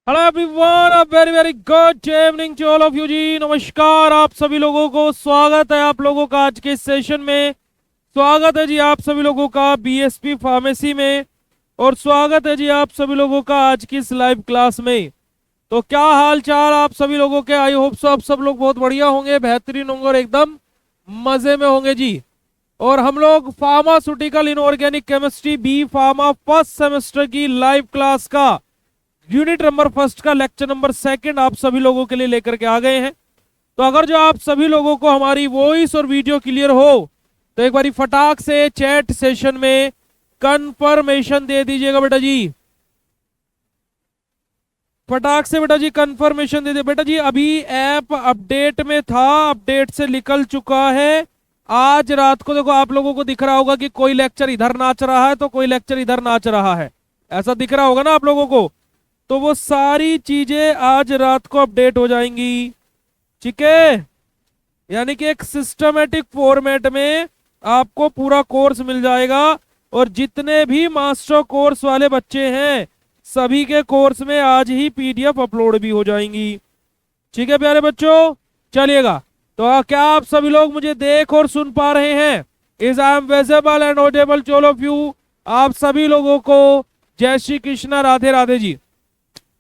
Hello everyone, a very very good evening to all of you ji. नमस्कार आप सभी लोगों को, स्वागत है आप लोगों का आज के सेशन में। स्वागत है जी आप सभी लोगों का बीएसपी फार्मेसी में, और स्वागत है जी आप सभी लोगों का आज की इस लाइव क्लास में। तो क्या हाल चाल आप सभी लोगों के? आई होप सो आप सब लोग बहुत बढ़िया होंगे, बेहतरीन होंगे और एकदम मजे में होंगे जी। और हम लोग pharmaceutical inorganic chemistry B pharma first semester की लाइव क्लास का यूनिट नंबर फर्स्ट का लेक्चर नंबर सेकंड आप सभी लोगों के लिए लेकर के आ गए हैं। तो अगर जो आप सभी लोगों को हमारी वॉइस और वीडियो क्लियर हो तो एक बारी फटाक से चैट सेशन में कंफर्मेशन दे दीजिएगा बेटा जी। फटाक से बेटा जी कंफर्मेशन दे दे बेटा जी। अभी ऐप अपडेट में था, अपडेट से निकल चुका है। आज रात को देखो आप लोगों को दिख रहा होगा कि कोई लेक्चर इधर नाच रहा है तो कोई लेक्चर इधर नाच रहा है, ऐसा दिख रहा होगा ना आप लोगों को। तो वो सारी चीजें आज रात को अपडेट हो जाएंगी, ठीक है। यानी कि एक सिस्टमेटिक फॉर्मेट में आपको पूरा कोर्स मिल जाएगा, और जितने भी मास्टर कोर्स वाले बच्चे हैं सभी के कोर्स में आज ही पीडीएफ अपलोड भी हो जाएंगी, ठीक है प्यारे बच्चों। चलिएगा, तो क्या आप सभी लोग मुझे देख और सुन पा रहे हैं? Is I am visible and audible to all of you? आप सभी लोगों को जय श्री कृष्णा, राधे राधे जी।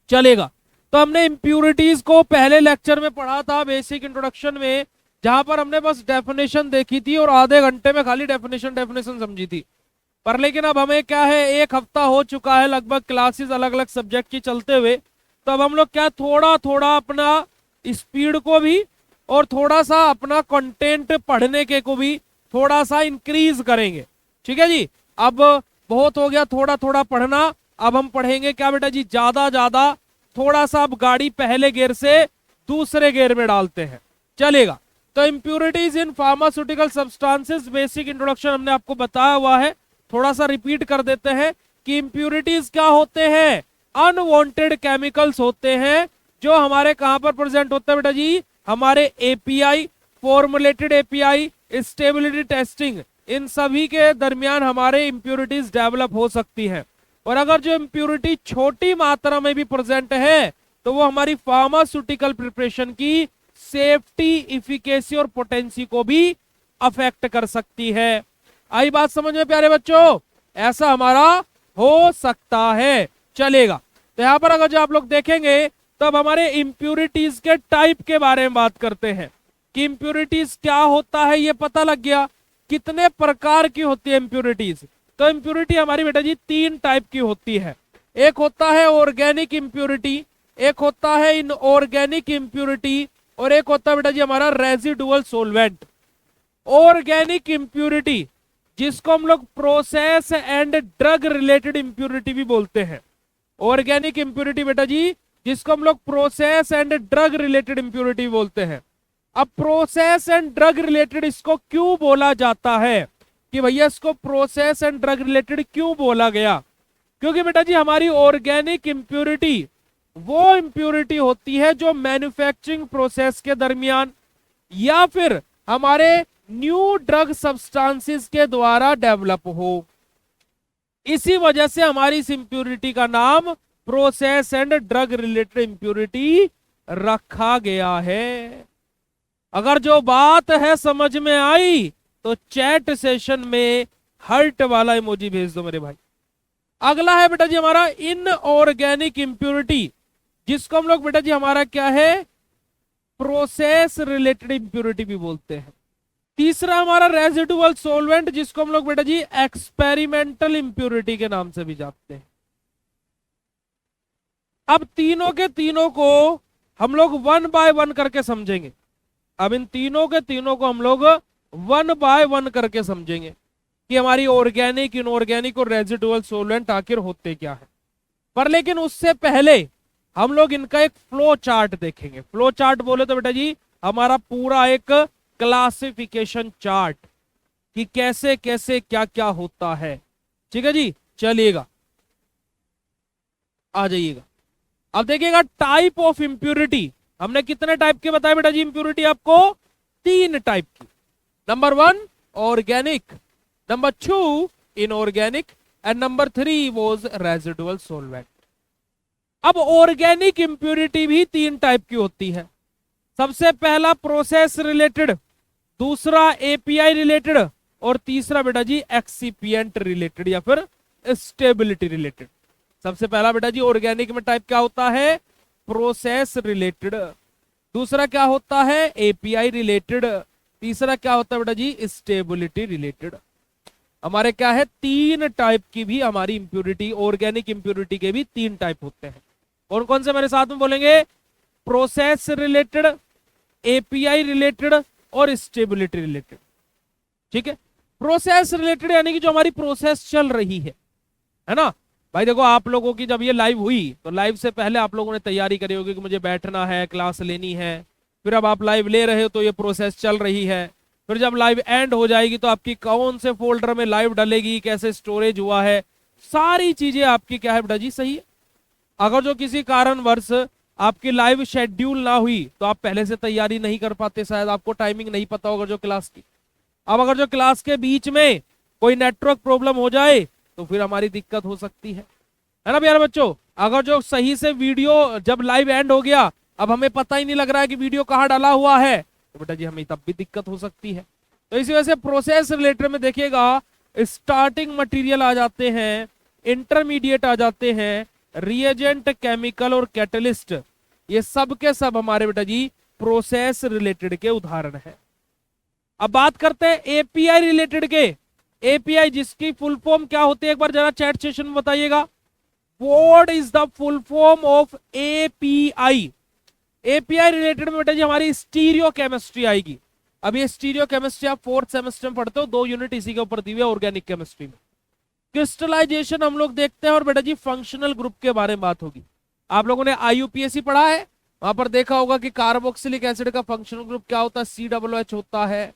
चलेगा, तो हमने इंप्यूरिटीज को पहले लेक्चर में पढ़ा था बेसिक इंट्रोडक्शन में, जहां पर हमने बस डेफिनेशन देखी थी और आधे घंटे में खाली डेफिनेशन समझी थी। पर लेकिन अब हमें क्या है, एक हफ्ता हो चुका है लगभग क्लासेस अलग अलग सब्जेक्ट की चलते हुए। तो अब हम लोग क्या थोड़ा थोड़ा अपना स्पीड को भी और थोड़ा सा अपना कंटेंट पढ़ने के को भी थोड़ा सा इंक्रीज करेंगे, ठीक है जी। अब बहुत हो गया थोड़ा थोड़ा पढ़ना, अब हम पढ़ेंगे क्या बेटा जी, ज्यादा ज्यादा। थोड़ा सा अब गाड़ी पहले गियर से दूसरे गियर में डालते हैं, चलेगा। तो impurities in pharmaceutical substances basic introduction हमने आपको बताया हुआ है, थोड़ा सा रिपीट कर देते हैं कि इंप्यूरिटीज क्या होते हैं। अनवांटेड केमिकल्स होते हैं जो हमारे कहां पर प्रेजेंट होते हैं बेटा जी, हमारे API, formulated API, stability testing, इन सभी के दरमियान हमारे इंप्यूरिटीज डेवलप हो सकती है। और अगर जो इंप्यूरिटी छोटी मात्रा में भी प्रेजेंट है तो वो हमारी फार्मास्यूटिकल प्रिपरेशन की सेफ्टी, इफिकेसी और पोटेंसी को भी अफेक्ट कर सकती है। आई बात समझ में प्यारे बच्चों? ऐसा हमारा हो सकता है, चलेगा। तो यहां पर अगर जो आप लोग देखेंगे तब हमारे इंप्यूरिटीज के टाइप के बारे में बात करते हैं कि इंप्यूरिटीज क्या होता है, ये पता लग गया। कितने प्रकार की होती है इंप्यूरिटीज? तो इंप्यूरिटी हमारी बेटा जी तीन टाइप की होती है। एक होता है ऑर्गेनिक इंप्यूरिटी, एक होता है इनऑर्गेनिक इंप्यूरिटी, और एक होता है बेटा जी हमारा रेजिडुअल सोलवेंट। ऑर्गेनिक इंप्यूरिटी जिसको हम लोग process and drug related impurity भी बोलते हैं। ऑर्गेनिक इंप्यूरिटी बेटा जी जिसको हम लोग process and drug related impurity बोलते हैं। अब प्रोसेस एंड ड्रग रिलेटेड इसको क्यों बोला जाता है कि भैया इसको प्रोसेस एंड ड्रग रिलेटेड क्यों बोला गया? क्योंकि बेटा जी हमारी ऑर्गेनिक इंप्यूरिटी वो इंप्यूरिटी होती है जो मैन्युफैक्चरिंग प्रोसेस के दरमियान या फिर हमारे न्यू ड्रग सब्सटेंसेस के द्वारा डेवलप हो। इसी वजह से हमारी इस इंप्यूरिटी का नाम process and drug related impurity रखा गया है। अगर जो बात है समझ में आई तो चैट सेशन में हर्ट वाला इमोजी भेज दो मेरे भाई। अगला है बेटा जी हमारा इनऑर्गेनिक इंप्यूरिटी जिसको हम लोग बेटा जी हमारा क्या है, प्रोसेस रिलेटेड इंप्यूरिटी भी बोलते हैं। तीसरा हमारा रेजिडुअल सोलवेंट जिसको हम लोग बेटा जी एक्सपेरिमेंटल इंप्यूरिटी के नाम से भी जानते हैं। अब तीनों के तीनों को हम लोग वन बाय वन करके समझेंगे। अब इन तीनों के तीनों को हम लोग वन बाय वन करके समझेंगे कि हमारी ऑर्गेनिक, इनऑर्गेनिक और रेजिडुअल सोलवेंट आखिर होते क्या है। पर लेकिन उससे पहले हम लोग इनका एक फ्लो चार्ट देखेंगे। फ्लो चार्ट बोले तो बेटा जी हमारा पूरा एक क्लासिफिकेशन चार्ट कि कैसे कैसे क्या क्या होता है, ठीक है जी। चलिएगा, आ जाइएगा। अब देखिएगा टाइप ऑफ इंप्यूरिटी हमने कितने टाइप के बताए बेटा जी इंप्यूरिटी आपको? तीन टाइप की। Number 1 organic, number 2 inorganic, and number 3 was residual solvent. अब ऑर्गेनिक इंप्योरिटी भी 3 टाइप की होती है। सबसे पहला प्रोसेस रिलेटेड, दूसरा एपीआई रिलेटेड, और तीसरा बेटा जी एक्सीपिएंट रिलेटेड या फिर स्टेबिलिटी रिलेटेड। सबसे पहला बेटा जी ऑर्गेनिक में टाइप क्या होता है, प्रोसेस रिलेटेड, दूसरा क्या होता है एपीआई रिलेटेड, तीसरा क्या होता है बेटा जी स्टेबिलिटी रिलेटेड। हमारे क्या है 3 टाइप की भी हमारी इंप्योरिटी, ऑर्गेनिक इंप्योरिटी के भी 3 टाइप होते हैं। कौन कौन से मेरे साथ में बोलेंगे, प्रोसेस रिलेटेड, एपीआई रिलेटेड और स्टेबिलिटी रिलेटेड। ठीक है, प्रोसेस रिलेटेड यानी कि जो हमारी प्रोसेस चल रही है ना। भाई देखो आप लोगों की जब ये लाइव हुई तो लाइव से पहले आप लोगों ने तैयारी करी होगी कि मुझे बैठना है, क्लास लेनी है, फिर अब आप लाइव ले रहे हो तो ये प्रोसेस चल रही है, फिर जब लाइव एंड हो जाएगी तो आपकी कौन से फोल्डर में लाइव डलेगी, कैसे स्टोरेज हुआ है, सारी चीजें आपकी क्या है बेटा जी सही है। अगर जो किसी कारणवश आपकी लाइव शेड्यूल ना हुई तो आप पहले से तैयारी नहीं कर पाते, शायद आपको टाइमिंग नहीं पता होगा जो क्लास की। अब अगर जो क्लास के बीच में कोई नेटवर्क प्रॉब्लम हो जाए तो फिर हमारी दिक्कत हो सकती है ना प्यारे बच्चों। अगर जो सही से वीडियो जब लाइव एंड हो गया, अब हमें पता ही नहीं लग रहा है कि वीडियो कहाँ डाला हुआ है, तो बेटा जी हमें तब भी दिक्कत हो सकती है। तो इसी वजह से प्रोसेस रिलेटेड में देखिएगा स्टार्टिंग मटेरियल आ जाते हैं, इंटरमीडिएट आ जाते हैं, रिएजेंट, केमिकल और कैटलिस्ट, ये सब के सब हमारे बेटा जी प्रोसेस रिलेटेड के उदाहरण है। अब बात करते हैं एपीआई रिलेटेड के। एपीआई जिसकी फुल फॉर्म क्या होती है एक बार जरा चैट सेशन में बताइएगा, what is the full form of API. API related में बेटा जी हमारी स्टीरियो केमिस्ट्री आएगी। अब ये स्टीरियो केमिस्ट्री आप 4th सेमेस्टर में पढ़ते हो, 2 यूनिट इसी के ऊपर दी हुई है ऑर्गेनिक केमिस्ट्री में। क्रिस्टलाइजेशन हम लोग देखते हैं और बेटा जी फंक्शनल ग्रुप के बारे में बात होगी। आप लोगों ने आईयूपीएसी पढ़ा है, वहां पर देखा होगा कि कार्बोक्सिलिक एसिड का फंक्शनल ग्रुप क्या होता है, COOH होता है।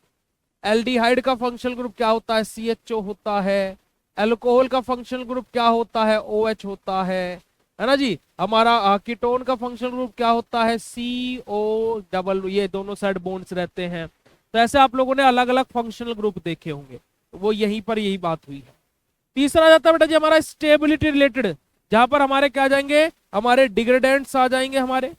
एल्डिहाइड का फंक्शनल ग्रुप क्या होता है, CHO होता है। एल्कोहल का फंक्शनल ग्रुप क्या होता है, OH होता है ना जी। हमारा कीटोन का फंक्शनल ग्रुप क्या होता है, CO, ये दोनों साइड बॉन्ड्स रहते हैं। तो ऐसे आप लोगों ने अलग अलग फंक्शनल ग्रुप देखे होंगे, वो यहीं पर यही बात हुई है। तीसरा जाता है बेटा जी हमारा स्टेबिलिटी रिलेटेड, जहां पर हमारे क्या जाएंगे, हमारे डिग्रेडेंट्स आ जाएंगे, हमारे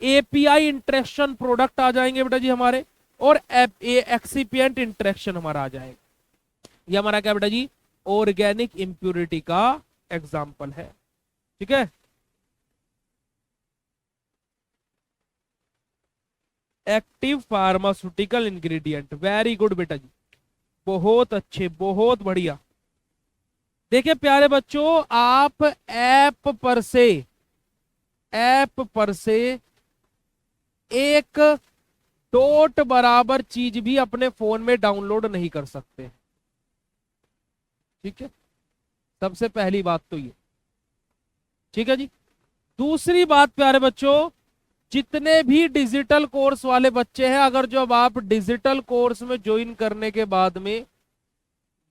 एपीआई इंटरेक्शन प्रोडक्ट आ जाएंगे बेटा जी हमारे, और एक्सीपिएंट इंटरेक्शन हमारा आ जाएगा। ये हमारा क्या बेटा जी ऑर्गेनिक इंप्योरिटी का एग्जाम्पल है। ठीक है, active pharmaceutical ingredient, very good बेटा जी, बहुत अच्छे, बहुत बढ़िया। देखिए प्यारे बच्चों, आप ऐप पर से एक डॉट बराबर चीज भी अपने फोन में डाउनलोड नहीं कर सकते। ठीक है, सबसे पहली बात तो ये। ठीक है जी, दूसरी बात प्यारे बच्चों, जितने भी डिजिटल कोर्स वाले बच्चे हैं, अगर जब आप डिजिटल कोर्स में ज्वाइन करने के बाद में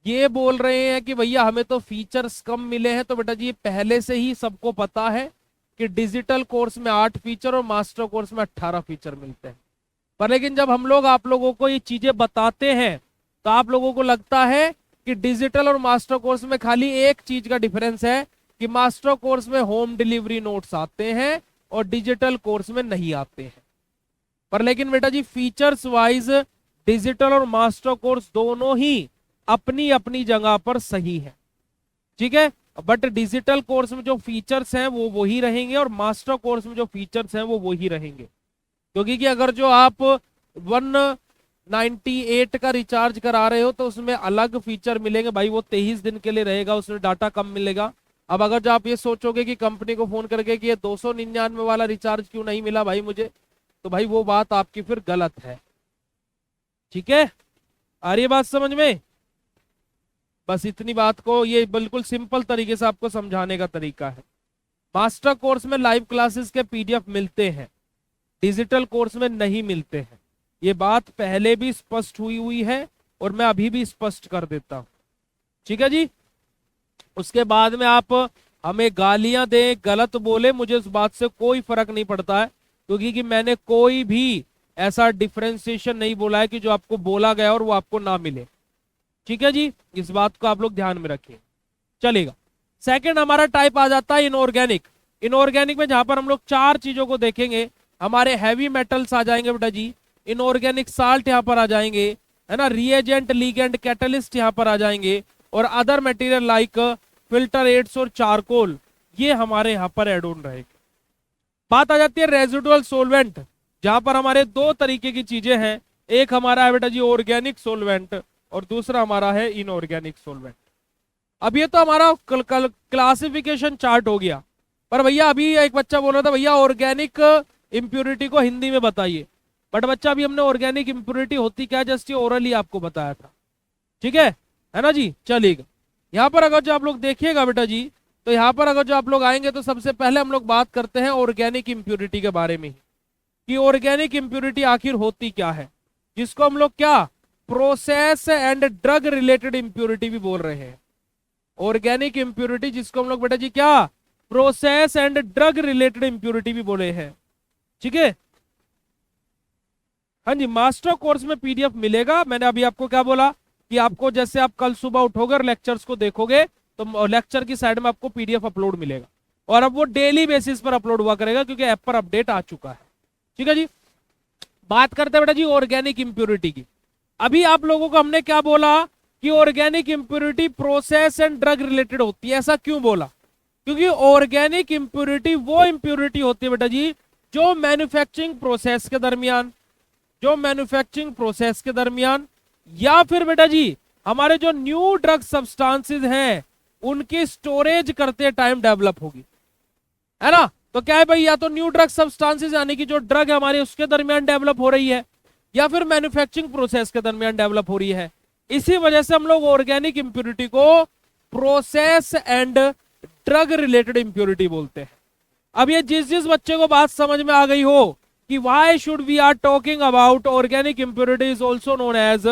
ये बोल रहे हैं कि भैया हमें तो फीचर्स कम मिले हैं, तो बेटा जी पहले से ही सबको पता है कि डिजिटल कोर्स में 8 फीचर और मास्टर कोर्स में 18 फीचर मिलते हैं। पर लेकिन जब हम लोग आप लोगों को ये चीजें बताते हैं तो आप लोगों को लगता है कि डिजिटल और मास्टर कोर्स में खाली एक चीज का डिफरेंस है कि मास्टर कोर्स में होम डिलीवरी नोट्स आते हैं और डिजिटल कोर्स में नहीं आते हैं। पर लेकिन बेटा जी फीचर्स वाइज डिजिटल और मास्टर कोर्स दोनों ही अपनी अपनी जगह पर सही है। ठीक है, बट डिजिटल कोर्स में जो फीचर्स हैं वो वही रहेंगे और मास्टर कोर्स में जो फीचर्स हैं वो वही रहेंगे। क्योंकि कि अगर जो आप 198 का रिचार्ज करा रहे हो तो उसमें अलग फीचर मिलेंगे भाई, वो 23 दिन के लिए रहेगा, उसमें डाटा कम मिलेगा। अब अगर जो आप ये सोचोगे कि कंपनी को फोन करके कि ये 299 वाला रिचार्ज क्यों नहीं मिला भाई मुझे, तो भाई वो बात आपकी फिर गलत है। ठीक है, आ रही है बात समझ में? बस इतनी बात को, ये बिल्कुल सिंपल तरीके से आपको समझाने का तरीका है। मास्टर कोर्स में लाइव क्लासेस के PDF मिलते हैं, डिजिटल कोर्स में नहीं मिलते हैं। ये बात पहले भी स्पष्ट हुई है और मैं अभी भी स्पष्ट कर देता हूं। ठीक है जी, उसके बाद में आप हमें गालियां दें, गलत बोले, मुझे उस बात से कोई फर्क नहीं पड़ता है, क्योंकि कि मैंने कोई भी ऐसा डिफरेंशिएशन नहीं बोला है कि जो आपको बोला गया और वो आपको ना मिले। ठीक है जी, इस बात को आप लोग ध्यान में रखिए, चलेगा। सेकंड हमारा टाइप आ जाता है इनऑर्गेनिक। इनऑर्गेनिक में जहां पर हम लोग चार चीजों को देखेंगे, हमारे हैवी मेटल्स आ जाएंगे बेटा जी, इनऑर्गेनिक साल्ट यहाँ पर आ जाएंगे, है ना, रिएजेंट, लीगेंड, कैटलिस्ट यहाँ पर आ जाएंगे, और other material like filter aids और चारकोल, ये हमारे यहाँ पर एड ऑन रहेंगे। बात आ जाती है रेजिडुअल सोलवेंट, जहां पर हमारे दो तरीके की चीजें हैं, एक हमारा है बेटा जी ऑर्गेनिक सोलवेंट और दूसरा हमारा है इनऑर्गेनिक सोलवेंट। अब ये तो हमारा क्लासिफिकेशन चार्ट हो गया, पर भैया अभी एक बच्चा बोल रहा था भैया ऑर्गेनिक इंप्योरिटी को हिंदी में बताइए, बट बच्चा अभी हमने ऑर्गेनिक इंप्योरिटी होती क्या जस्ट ये ओरली आपको बताया था, ठीक है ना जी। चलिएगा, यहाँ पर अगर जो आप लोग देखिएगा बेटा जी, तो यहाँ पर अगर जो आप लोग आएंगे तो सबसे पहले हम लोग बात करते हैं ऑर्गेनिक इंप्योरिटी के बारे में ही, कि ऑर्गेनिक इंप्योरिटी आखिर होती क्या है, जिसको हम लोग क्या process and drug related impurity भी बोल रहे हैं। ऑर्गेनिक इंप्योरिटी जिसको हम लोग बेटा जी क्या process and drug related impurity भी बोले हैं, ठीक है। हाँ जी, मास्टर कोर्स में पीडीएफ मिलेगा। मैंने अभी आपको क्या बोला कि आपको जैसे आप कल सुबह उठोगे और लेक्चर्स को देखोगे तो लेक्चर की साइड में आपको पीडीएफ अपलोड मिलेगा, और अब वो डेली बेसिस पर अपलोड हुआ करेगा क्योंकि ऐप पर अपडेट आ चुका है, ठीक है जी। बात करते हैं बेटा जी ऑर्गेनिक इंप्योरिटी की। अभी आप लोगों को हमने क्या बोला कि organic impurity process and drug related होती है। ऐसा क्यों बोला? क्योंकि ऑर्गेनिक इंप्योरिटी वो इंप्योरिटी होती है बेटा जी जो मैन्युफैक्चरिंग प्रोसेस के दरमियान, या फिर बेटा जी हमारे जो न्यू ड्रग सब्सटेंसेस हैं उनकी स्टोरेज करते टाइम डेवलप होगी, है ना। तो क्या है भाई, या तो न्यू ड्रग सब्सटेंसेस यानी कि जो ड्रग है हमारी उसके दरमियान डेवलप हो रही है, या फिर मैन्युफैक्चरिंग प्रोसेस के दरमियान डेवलप हो रही है। इसी वजह से हम लोग ऑर्गेनिक इंप्योरिटी को process and drug related impurity बोलते हैं। अब ये जिस बच्चे को बात समझ में आ गई हो कि why should we are talking about organic impurity is also known as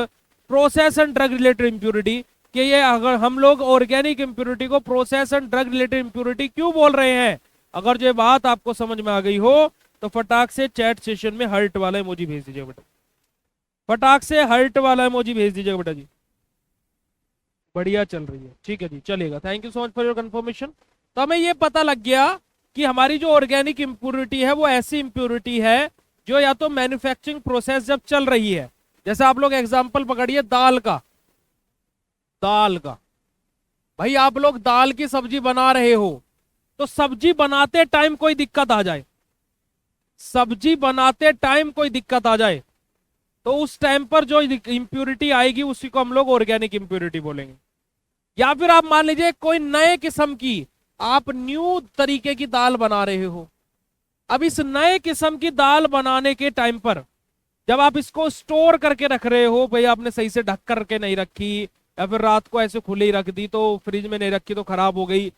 process and drug related impurity, कि ये अगर हम लोग ऑर्गेनिक इंप्योरिटी को process and drug related impurity क्यों बोल रहे हैं, अगर जो बात आपको समझ में आ गई हो तो फटाक से चैट सेशन में हर्ट वाला इमोजी भेज दीजिएगा बेटा, फटाक से हर्ट वाला इमोजी भेज दीजिएगा बेटा जी। बढ़िया चल रही है, ठीक है जी, चलेगा। Thank you so much for your confirmation. तो हमें ये पता लग गया कि हमारी जो ऑर्गेनिक इंप्योरिटी है वो ऐसी इंप्योरिटी है जो या तो मैन्युफैक्चरिंग प्रोसेस जब चल रही है, जैसे आप लोग एग्जांपल पकड़िए दाल का भाई आप लोग दाल की सब्जी बना रहे हो, तो सब्जी बनाते टाइम कोई दिक्कत आ जाए, तो उस टाइम पर जो इंप्योरिटी आएगी उसी को हम लोग ऑर्गेनिक इंप्योरिटी बोलेंगे। या फिर आप मान लीजिए कोई नए किस्म की आप न्यू तरीके की दाल बना रहे हो, अब इस नए किस्म की दाल बनाने के टाइम पर जब आप इसको स्टोर करके रख रहे हो, भाई आपने सही से ढक करके नहीं रखी या फिर रात को ऐसे खुले ही रख दी, तो फ्रिज में नहीं रखी तो खराब हो गई,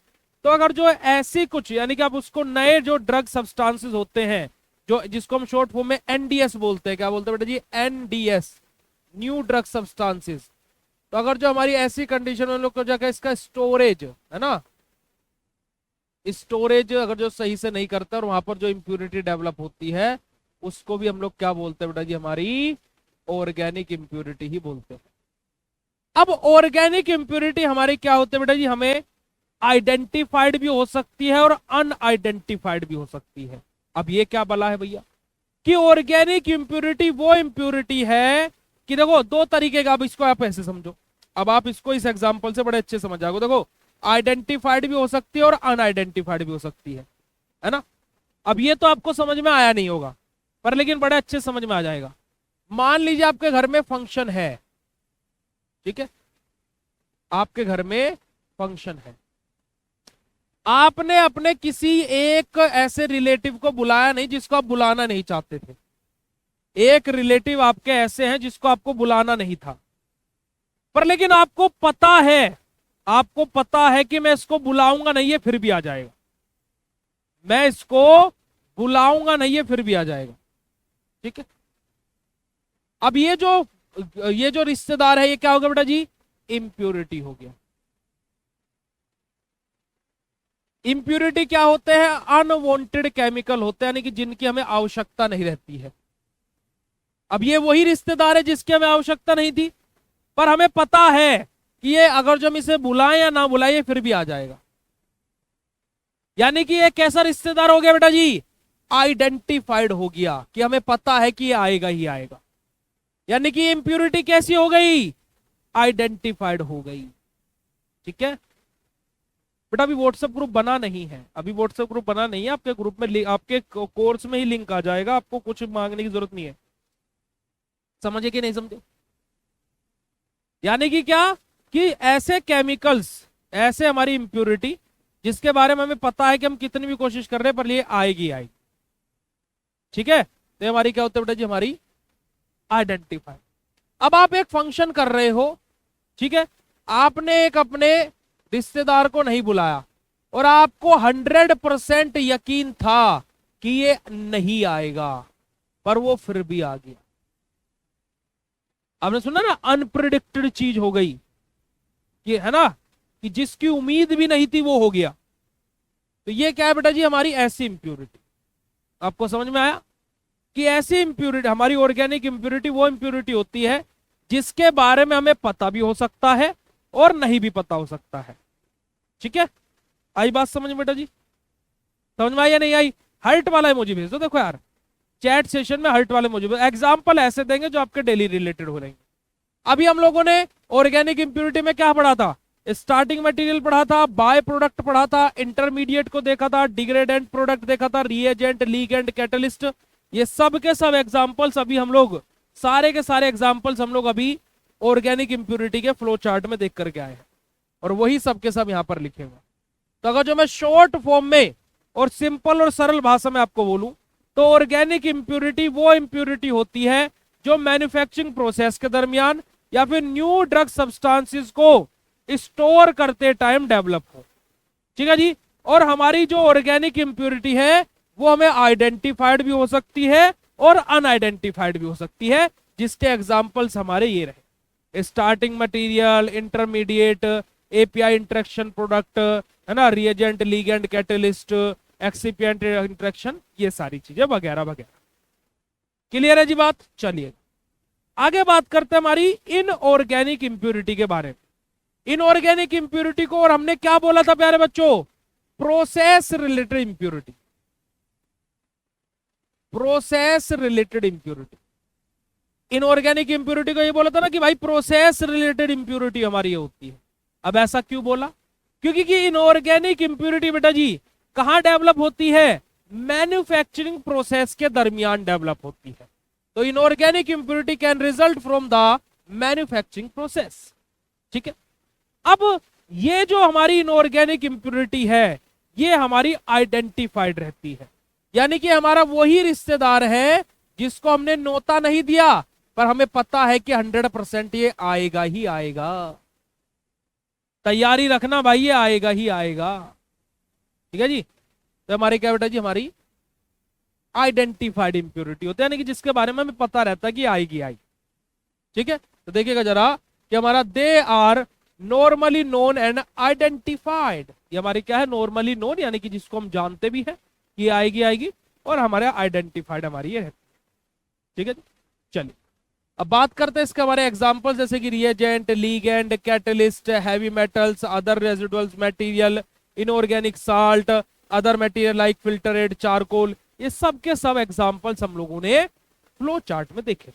तो अगर जो ऐसी कुछ यानी कि आप उसको नए जो ड्रग सब्सटेंसेस होते हैं जो जिसको हम शॉर्ट फॉर्म में एनडीएस बोलते हैं, क्या बोलते हैं बेटा जी, एनडीएस, न्यू ड्रग सब्सटेंसेस। तो अगर जो हमारी ऐसी कंडीशन में लोग को जाकर इसका स्टोरेज है ना, स्टोरेज अगर जो सही से नहीं करता और वहां पर जो इंप्योरिटी डेवलप होती है उसको भी हम लोग क्या बोलते हैं बेटा जी, हमारी ऑर्गेनिक इंप्योरिटी ही बोलते हैं। अब ऑर्गेनिक इंप्योरिटी हमारी क्या होते हैं बेटा जी, हमें आइडेंटिफाइड भी हो सकती है और अनआइडेंटिफाइड भी हो सकती है। अब ये क्या बला है भैया कि ऑर्गेनिक इंप्योरिटी वो इंप्योरिटी है कि देखो दो तरीके का, अब इसको आप ऐसे समझो, अब आप इसको इस एग्जांपल से बड़े अच्छे समझ जाओगे। देखो आइडेंटिफाइड भी हो सकती है और अनआइडेंटिफाइड भी हो सकती है ना। अब ये तो आपको समझ में आया नहीं होगा पर लेकिन बड़े अच्छे समझ में आ जाएगा। मान लीजिए आपके घर में फंक्शन है, ठीक है, आपके घर में फंक्शन है, आपने अपने किसी एक ऐसे रिलेटिव को बुलाया नहीं जिसको आप बुलाना नहीं चाहते थे, एक रिलेटिव आपके ऐसे हैं जिसको आपको बुलाना नहीं था, पर लेकिन आपको पता है कि मैं इसको बुलाऊंगा नहीं है फिर भी आ जाएगा, मैं इसको बुलाऊंगा नहीं है फिर भी आ जाएगा, ठीक है। अब ये जो रिश्तेदार है ये क्या होगा बेटा जी, इंप्योरिटी हो गया। इंप्योरिटी क्या होते हैं, अनवांटेड केमिकल होते हैं, यानी कि जिनकी हमें आवश्यकता नहीं रहती है। अब ये वही रिश्तेदार है जिसकी हमें आवश्यकता नहीं थी, पर हमें पता है कि ये अगर जो हम इसे बुलाएं या ना बुलाएं फिर भी आ जाएगा। यानी कि ये कैसा रिश्तेदार हो गया बेटा जी, आइडेंटिफाइड हो गया कि हमें पता है कि ये आएगा ही आएगा। यानी कि इंप्योरिटी कैसी हो गई, आइडेंटिफाइड हो गई। ठीक है बेटा, अभी व्हाट्सएप ग्रुप बना नहीं है, अभी व्हाट्सएप ग्रुप बना नहीं है। आपके ग्रुप में आपके कोर्स में ही लिंक आ जाएगा, आपको कुछ मांगने की जरूरत नहीं है। समझे कि नहीं समझे? यानी कि क्या, कि ऐसे केमिकल्स, ऐसे हमारी इंप्योरिटी जिसके बारे में हमें पता है कि हम कितनी भी कोशिश कर रहे हैं पर ये आएगी आएगी। ठीक है, तो हमारी क्या होता है बेटा जी, हमारी आइडेंटिफाई। अब आप एक फंक्शन कर रहे हो, ठीक है, आपने एक अपने रिश्तेदार को नहीं बुलाया और आपको 100% यकीन था कि ये नहीं आएगा, पर वो फिर भी आ गया। आपने सुना ना, अनप्रिडिक्टेड चीज हो गई, ये है ना, कि जिसकी उम्मीद भी नहीं थी वो हो गया। तो ये क्या है बेटा जी, हमारी ऐसी इंप्योरिटी। आपको समझ में आया कि ऐसी इंप्योरिटी, हमारी ऑर्गेनिक इंप्योरिटी वो इंप्योरिटी होती है जिसके बारे में हमें पता भी हो सकता है और नहीं भी पता हो सकता है। ठीक है, आई बात समझ में बेटा जी? समझ में आई या नहीं आई? हर्ट वाला इमोजी भेज दो। देखो यार, चैट सेशन में हर्ट वाले इमोजी, एग्जांपल ऐसे देंगे जो आपके डेली रिलेटेड हो रहेंगे। अभी हम लोगों ने ऑर्गेनिक इंप्योरिटी में क्या पढ़ा था, स्टार्टिंग मटेरियल पढ़ा था, बाय प्रोडक्ट पढ़ा था, इंटरमीडिएट को देखा था, डिग्रेडेंट प्रोडक्ट देखा था, रिएजेंट, लीगेंड, कैटलिस्ट। ये सब के सब एग्जांपल्स अभी हम लोग, सारे के सारे एग्जांपल्स हम लोग अभी ऑर्गेनिक इंप्योरिटी के फ्लो चार्ट में देख करके आए हैं, और वही सब के सब यहां पर लिखे हुए। तो अगर जो मैं शॉर्ट फॉर्म में और सिंपल और सरल भाषा में आपको बोलूं, तो ऑर्गेनिक इंप्योरिटी वो इंप्योरिटी होती है जो मैन्युफैक्चरिंग प्रोसेस के दरमियान या फिर न्यू ड्रग सब्सटेंसेस को स्टोर करते टाइम डेवलप हो। ठीक है जी, और हमारी जो ऑर्गेनिक इंप्योरिटी है वो हमें आइडेंटिफाइड भी हो सकती है और अनआइडेंटिफाइड भी हो सकती है, जिसके एग्जांपल्स हमारे ये रहे, starting material, intermediate, API interaction product, है ना, reagent, ligand, catalyst, excipient interaction, ये सारी चीजें वगैरह वगैरह। क्लियर है जी बात? चलिए आगे बात करते हैं हमारी इनऑर्गेनिक इंप्योरिटी के बारे में। इनऑर्गेनिक इंप्योरिटी को और हमने क्या बोला था प्यारे बच्चों, process related impurity. Process related impurity, inorganic impurity को ये बोला था ना कि भाई प्रोसेस रिलेटेड इंप्योरिटी हमारी ये होती है। अब ऐसा क्यों बोला? क्योंकि कि इनऑर्गेनिक इंप्योरिटी बेटा जी कहां डेवलप होती है, मैन्युफैक्चरिंग प्रोसेस के दरमियान डेवलप होती है। तो inorganic impurity can result from the manufacturing process. ठीक है, अब ये जो हमारी इनऑर्गेनिक इंप्योरिटी है ये हमारी आइडेंटिफाइड रहती है, यानी कि हमारा वही रिश्तेदार है जिसको हमने नोता नहीं दिया, पर हमें पता है कि 100% ये आएगा ही आएगा। तैयारी रखना भाई, ये आएगा ही आएगा। ठीक है जी, तो हमारी क्या बेटा जी, हमारी आइडेंटिफाइड इंप्योरिटी होती है, यानी कि जिसके बारे में हमें पता रहता है कि आएगी आएगी। ठीक है, तो देखिएगा जरा कि हमारा they are normally known and identified. ये हमारी क्या है, नॉर्मली नोन, यानी कि जिसको हम जानते भी है कि आएगी आएगी, और हमारे आइडेंटिफाइड हमारी ये रहती है। ठीक है जी, चलिए अब बात करते हैं इसके हमारे एग्जांपल, जैसे कि reagent, ligand, catalyst, heavy metals, other residuals material, inorganic salt, other material like filtrate, charcoal, ये सब के सब एग्जांपल्स हम लोगों ने फ्लो चार्ट में देखे।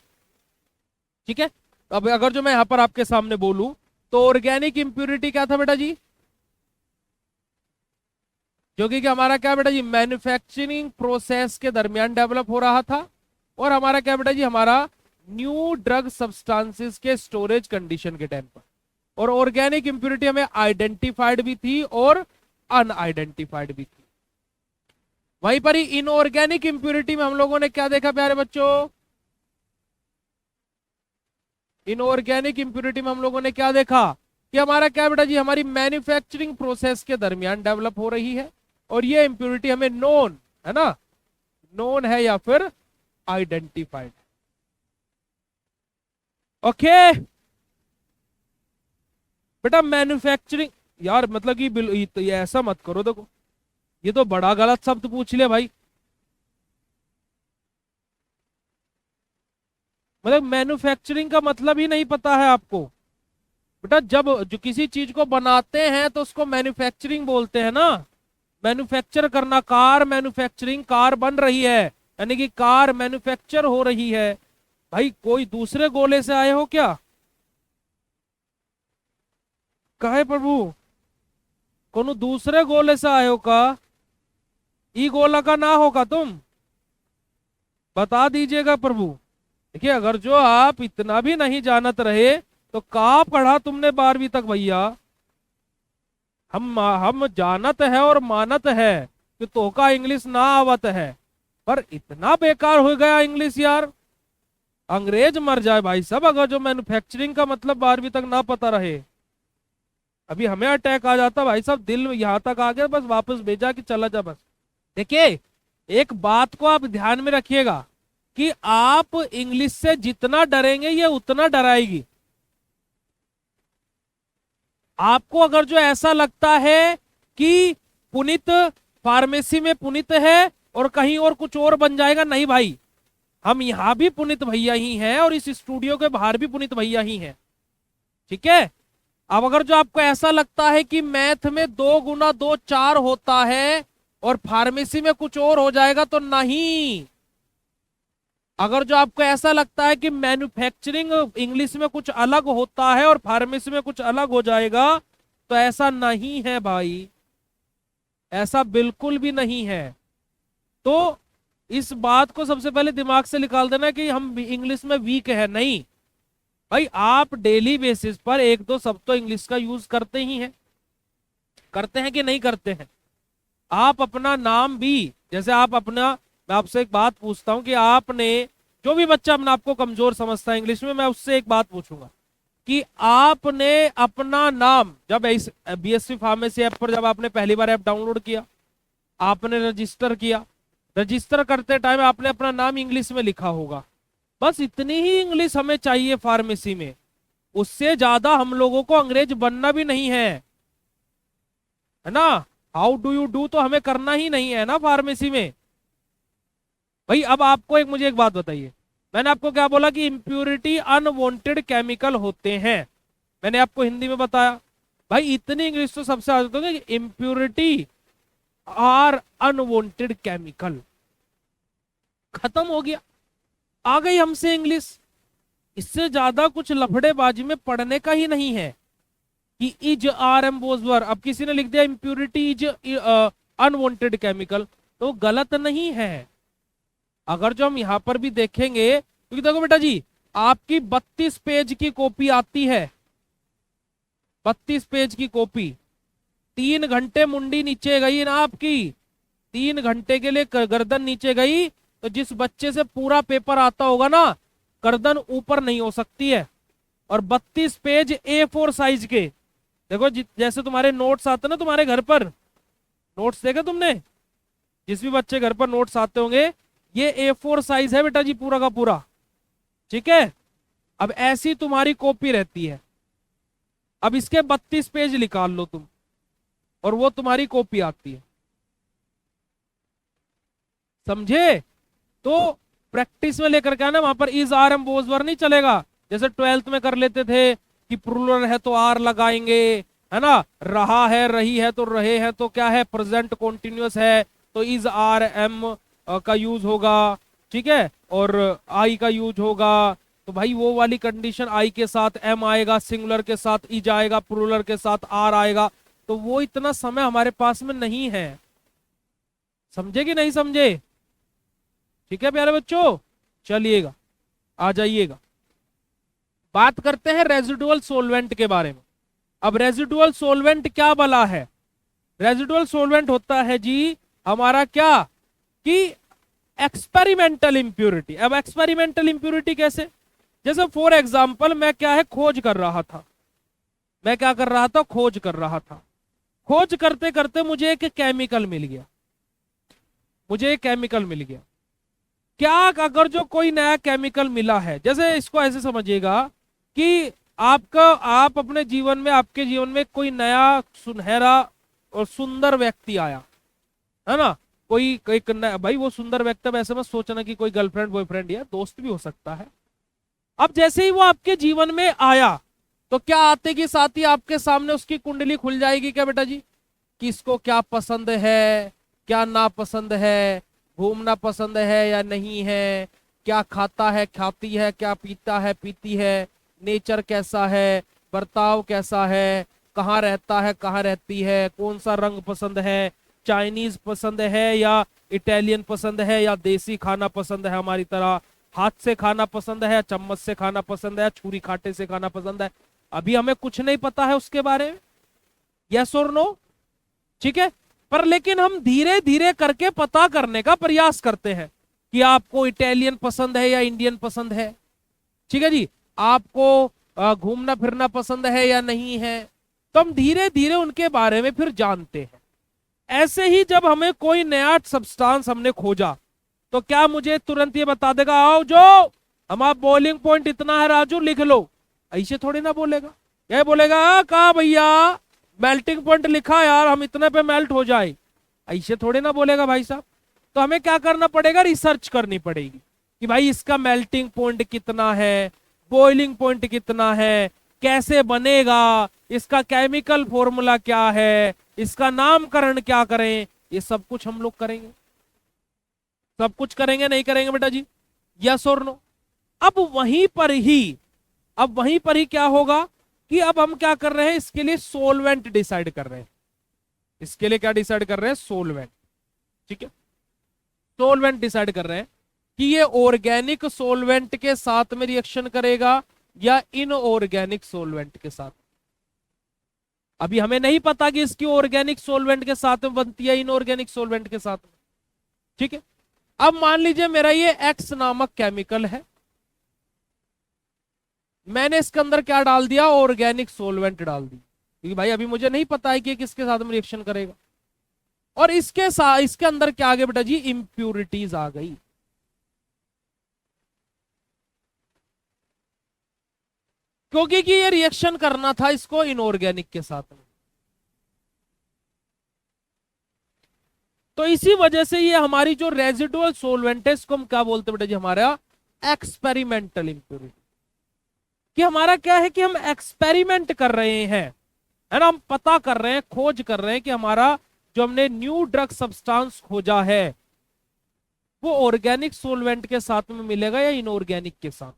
ठीक है, अब अगर जो मैं यहां पर आपके सामने बोलूं तो ऑर्गेनिक इंप्योरिटी क्या था बेटा जी, जो कि हमारा क्या बेटा जी, मैन्युफैक्चरिंग प्रोसेस के दरमियान डेवलप हो रहा था, और हमारा क्या बेटा जी, हमारा न्यू ड्रग सब्सटेंसेस के स्टोरेज कंडीशन के टाइम पर। और ऑर्गेनिक इंप्योरिटी हमें आइडेंटिफाइड भी थी और अनआइडेंटिफाइड भी थी। वहीं पर ही इनऑर्गेनिक इंप्योरिटी में हम लोगों ने क्या देखा प्यारे बच्चों, इनऑर्गेनिक इंप्योरिटी में हम लोगों ने क्या देखा कि हमारा क्या बेटा जी, हमारी मैन्युफैक्चरिंग प्रोसेस के दरमियान डेवलप हो रही है, और ये इंप्योरिटी हमें नोन है ना, नोन है या फिर आइडेंटिफाइड। ओके बेटा, मैन्युफैक्चरिंग, यार मतलब कि तो ये ऐसा मत करो, देखो ये तो बड़ा गलत शब्द पूछ लिया भाई। मतलब मैन्युफैक्चरिंग का मतलब ही नहीं पता है आपको बेटा। जब जो किसी चीज को बनाते हैं तो उसको मैन्युफैक्चरिंग बोलते हैं ना, मैन्युफैक्चर करना, कार मैन्युफैक्चरिंग, कार बन रही है, यानी कि कार मैन्युफैक्चर हो रही है। भाई कोई दूसरे गोले से आए हो क्या? कहे प्रभु, कोनो दूसरे गोले से आए हो का? ई गोला का ना होगा तुम, बता दीजिएगा प्रभु। देखिए, अगर जो आप इतना भी नहीं जानत रहे तो का पढ़ा तुमने 12वीं तक भैया? हम जानत है और मानत है कि तोका इंग्लिश ना आवत है, पर इतना बेकार हो गया इंग्लिश यार, अंग्रेज मर जाए भाई साहब अगर जो मैन्युफैक्चरिंग का मतलब 12वीं तक ना पता रहे। अभी हमें अटैक आ जाता भाई साहब, दिल यहाँ तक आ गया, बस वापस भेजा कि चला जा बस। देखिए, एक बात को आप ध्यान में रखिएगा कि आप इंग्लिश से जितना डरेंगे ये उतना डराएगी आपको। अगर जो ऐसा लगता है कि पुनीत फार्मेसी में पुनीत है और कहीं और कुछ और बन जाएगा, नहीं भाई, हम यहां भी पुनीत भैया ही हैं और इस स्टूडियो के बाहर भी पुनीत भैया ही हैं, ठीक है। अब अगर जो आपको ऐसा लगता है कि मैथ में 2 गुना 2 4 होता है और फार्मेसी में कुछ और हो जाएगा, तो नहीं। अगर जो आपको ऐसा लगता है कि मैन्युफैक्चरिंग इंग्लिश में कुछ अलग होता है और फार्मेसी में कुछ अलग हो जाएगा, तो ऐसा नहीं है भाई, ऐसा बिल्कुल भी नहीं है। तो इस बात को सबसे पहले दिमाग से निकाल देना कि हम इंग्लिश में वीक है, नहीं भाई। आप डेली बेसिस पर 1-2 शब्द तो इंग्लिश का यूज करते ही हैं, करते हैं कि नहीं करते हैं? आप अपना नाम भी, जैसे आप अपना, मैं आपसे एक बात पूछता हूं कि आपने, जो भी बच्चा अपना आपको कमजोर समझता है इंग्लिश में, मैं उससे एक बात पूछूंगा कि आपने अपना नाम जब इस बीएससी फार्मेसी ऐप पर जब आपने पहली बार ऐप डाउनलोड किया, आपने रजिस्टर किया, रजिस्टर करते टाइम आपने अपना नाम इंग्लिश में लिखा होगा। बस इतनी ही इंग्लिश हमें चाहिए फार्मेसी में, उससे ज्यादा हम लोगों को अंग्रेज बनना भी नहीं है ना। हाउ डू यू डू तो हमें करना ही नहीं है ना फार्मेसी में भाई। अब आपको मुझे एक बात बताइए, मैंने आपको क्या बोला कि इम्प्यूरिटी अनवांटेड केमिकल होते हैं, मैंने आपको हिंदी में बताया। भाई इतनी इंग्लिश तो सबसे ज्यादा होगी कि इम्प्यूरिटी आर अनवांटेड केमिकल, खत्म हो गया, आ गई हमसे इंग्लिश। इससे ज्यादा कुछ लफड़ेबाजी में पढ़ने का ही नहीं है कि इज आर एम बोजवर, अब किसी ने लिख दिया इम्प्यूरिटी इज अनवांटेड केमिकल, तो गलत नहीं है। अगर जो हम यहां पर भी देखेंगे, क्योंकि देखो बेटा जी, आपकी 32 पेज की कॉपी आती है, 32 पेज की कॉपी, 3 घंटे मुंडी नीचे गई ना आपकी, 3 घंटे के लिए गर्दन नीचे गई, तो जिस बच्चे से पूरा पेपर आता होगा ना, गर्दन ऊपर नहीं हो सकती है। और 32 पेज A4 साइज के, देखो जैसे तुम्हारे नोट्स आते ना तुम्हारे घर पर, नोट्स देखे तुमने, जिस भी बच्चे घर पर नोट्स आते होंगे, ये A4 साइज है बेटा जी पूरा का पूरा, ठीक है। अब ऐसी तुम्हारी कॉपी रहती है, अब इसके 32 पेज निकाल लो तुम, और वो तुम्हारी कॉपी आती है, समझे। तो प्रैक्टिस में लेकर के आना, वहां पर इज आर एम बोजवर नहीं चलेगा, जैसे 12th में कर लेते थे कि प्लूरल है तो आर लगाएंगे, है ना, रहा है रही है तो रहे हैं तो क्या है, प्रेजेंट कॉन्टिन्यूअस है तो इज आर एम का यूज होगा, ठीक है, और आई का यूज होगा। तो भाई वो वाली कंडीशन, आई के साथ एम आएगा, सिंगुलर के साथ इज आएगा, प्लूरल के साथ आर आएगा, तो वो इतना समय हमारे पास में नहीं है, समझे कि नहीं समझे? ठीक है प्यारे बच्चों, चलिएगा आ जाइएगा, बात करते हैं रेजिडुअल सोलवेंट के बारे में। अब रेजिडुअल सोलवेंट क्या बला है? रेजिडुअल सोलवेंट होता है जी हमारा क्या, कि एक्सपेरिमेंटल इंप्यूरिटी। अब एक्सपेरिमेंटल इंप्यूरिटी कैसे, जैसे फॉर एग्जांपल मैं क्या है, खोज कर रहा था, मैं क्या कर रहा था, खोज कर रहा था, खोज करते करते मुझे एक केमिकल मिल गया, मुझे एक केमिकल मिल गया। क्या अगर जो कोई नया केमिकल मिला है, जैसे इसको ऐसे समझिएगा कि आप अपने जीवन में, आपके जीवन में कोई नया सुनहरा और सुंदर व्यक्ति आया, है ना, कोई भाई वो सुंदर व्यक्ति, अब ऐसे मत सोचना कि कोई गर्लफ्रेंड बॉयफ्रेंड या दोस्त भी हो सकता है। अब जैसे ही वो आपके जीवन में आया, तो क्या आते के साथ ही आपके सामने उसकी कुंडली खुल जाएगी क्या बेटा जी? किसको क्या पसंद है, क्या नापसंद है, घूमना पसंद है या नहीं है, क्या खाता है खाती है, क्या पीता है पीती है, नेचर कैसा है, बर्ताव कैसा है, कहाँ रहता है कहाँ रहती है, कौन सा रंग पसंद है, चाइनीज पसंद है या इटालियन पसंद है या देसी खाना पसंद है हमारी तरह, हाथ से खाना पसंद है या चम्मच से खाना पसंद है या छुरी कांटे से खाना पसंद है। अभी हमें कुछ नहीं पता है उसके बारे में, यस और नो, ठीक है। पर लेकिन हम धीरे धीरे करके पता करने का प्रयास करते हैं कि आपको इटालियन पसंद है या इंडियन पसंद है, ठीक है जी, आपको घूमना फिरना पसंद है या नहीं है, तो हम धीरे धीरे उनके बारे में फिर जानते हैं। ऐसे ही जब हमें कोई नया सब्सटेंस हमने खोजा तो क्या मुझे तुरंत ये बता देगा आओ जो हमारा बॉइलिंग पॉइंट इतना है राजू लिख लो, ऐसे थोड़ी ना बोलेगा। क्या बोलेगा, कहा भैया मेल्टिंग पॉइंट लिखा यार हम इतने पे मेल्ट हो जाए, ऐसे थोड़े ना बोलेगा भाई साहब। तो हमें क्या करना पड़ेगा, रिसर्च करनी पड़ेगी कि भाई इसका मेल्टिंग पॉइंट कितना है, बॉइलिंग पॉइंट कितना है, कैसे बनेगा, इसका केमिकल फॉर्मूला क्या है, इसका नामकरण क्या करें, ये सब कुछ हम लोग करेंगे। सब कुछ करेंगे नहीं करेंगे बेटा जी, यस और नो। अब वहीं पर ही क्या होगा कि अब हम क्या कर रहे हैं, इसके लिए सोलवेंट डिसाइड कर रहे हैं। इसके लिए क्या डिसाइड कर रहे हैं, सोलवेंट, ठीक है। सोलवेंट डिसाइड कर रहे हैं कि ये ऑर्गेनिक सोलवेंट के साथ में रिएक्शन करेगा या इनऑर्गेनिक सोलवेंट के साथ। अभी हमें नहीं पता कि इसकी ऑर्गेनिक सोलवेंट के साथ में बनती है इनऑर्गेनिक सोलवेंट के साथ में, ठीक है। अब मान लीजिए मेरा ये एक्स नामक केमिकल है, मैंने इसके अंदर क्या डाल दिया, ऑर्गेनिक सोलवेंट डाल दी, क्योंकि भाई अभी मुझे नहीं पता है कि किसके साथ में रिएक्शन करेगा। और इसके साथ इसके अंदर क्या आ गया बेटा जी, इंप्यूरिटीज आ गई। क्योंकि कि ये रिएक्शन करना था इसको इनऑर्गेनिक के साथ में, तो इसी वजह से ये हमारी जो रेजिडुअल सोलवेंट है इसको हम क्या बोलते हैं बेटा जी, हमारा एक्सपेरिमेंटल इंप्यूरिटी। कि हमारा क्या है कि हम एक्सपेरिमेंट कर रहे हैं, है ना, हम पता कर रहे हैं, खोज कर रहे हैं कि हमारा जो हमने न्यू ड्रग सब्सटेंस खोजा है वो ऑर्गेनिक सोलवेंट के साथ में मिलेगा या इनऑर्गेनिक के साथ।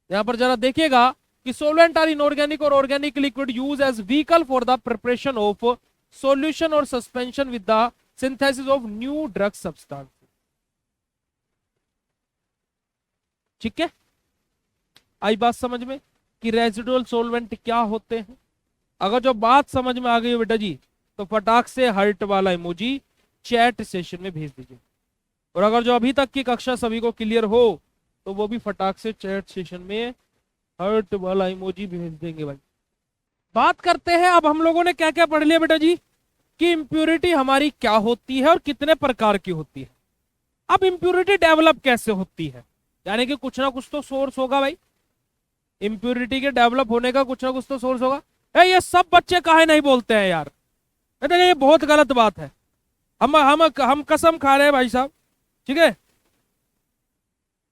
यहां पर जरा देखिएगा कि सोलवेंट आर इनऑर्गेनिक और organic liquid use as vehicle for the preparation of solution और suspension with the synthesis of new drug substance, ठीक है। आई बात समझ में कि रेजिडुअल सोलवेंट क्या होते हैं। अगर जो बात समझ में आ गई हो बेटा जी तो फटाक से हर्ट वाला इमोजी चैट सेशन में भेज दीजिए, और अगर जो अभी तक की कक्षा सभी को क्लियर हो तो वो भी फटाक से चैट सेशन में हर्ट वाला इमोजी भेज देंगे भाई। बात करते हैं अब हम लोगों ने क्या क्या पढ़ लिया बेटा जी, कि इंप्यूरिटी हमारी क्या होती है और कितने प्रकार की होती है। अब इंप्यूरिटी डेवलप कैसे होती है, यानी कि कुछ ना कुछ तो सोर्स होगा भाई, इंप्यूरिटी के डेवलप होने का कुछ ना कुछ तो सोर्स होगा। ये सब बच्चे काहे नहीं बोलते हैं यार, ये बहुत गलत बात है। हम कसम खा रहे हैं भाई साहब, ठीक है,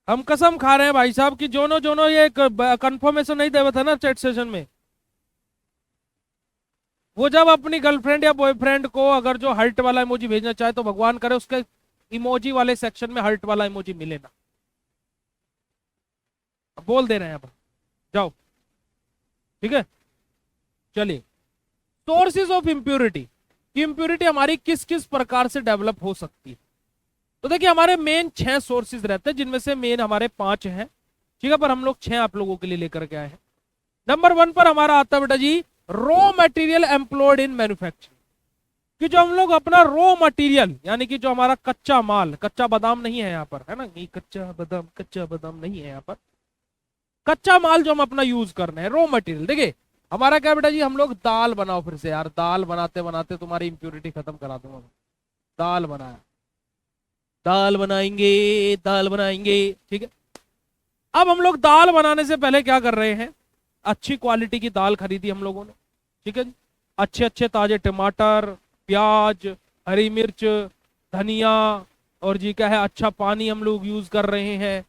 हम कसम खा रहे हैं भाई साहब कि जोनो जोनो ये कंफर्मेशन नहीं देवा था ना चैट सेशन में, वो जब अपनी गर्लफ्रेंड या बॉयफ्रेंड को अगर जो हर्ट वाला इमोजी भेजना चाहे तो भगवान करे उसके इमोजी वाले सेक्शन में हर्ट वाला इमोजी मिले ना। बोल दे रहे हैं अब, जाओ, ठीक है। चलिए, सोर्सेज ऑफ इंप्यूरिटी, इंप्यूरिटी हमारी किस किस प्रकार से डेवलप हो सकती है। तो देखिए हमारे मेन 6 सोर्सेज रहते हैं, जिनमें से मेन हमारे 5 हैं, ठीक है, पर हम लोग 6 आप लोगों के लिए लेकर के आए हैं। नंबर 1 पर हमारा आता है बेटा जी raw material employed in manufacturing, कि जो हम लोग अपना रॉ मटेरियल यानी कि जो हमारा कच्चा माल, कच्चा बादाम नहीं है यहाँ पर, है ना, ये कच्चा बादाम नहीं है यहाँ पर, कच्चा माल जो हम अपना यूज कर रहे हैं रॉ मटेरियल। देखिए हमारा क्या बेटा जी, हम लोग दाल बनाओ, फिर से यार दाल बनाते बनाते तुम्हारी इंप्यूरिटी खत्म करा दूंगा। दाल बनाया, दाल बनाएंगे, ठीक है। अब हम लोग दाल बनाने से पहले क्या कर रहे हैं, अच्छी क्वालिटी की दाल खरीदी हम लोगों ने, ठीक है जी, अच्छे अच्छे ताजे टमाटर, प्याज, हरी मिर्च, धनिया, और जी क्या है अच्छा पानी हम लोग यूज कर रहे हैं,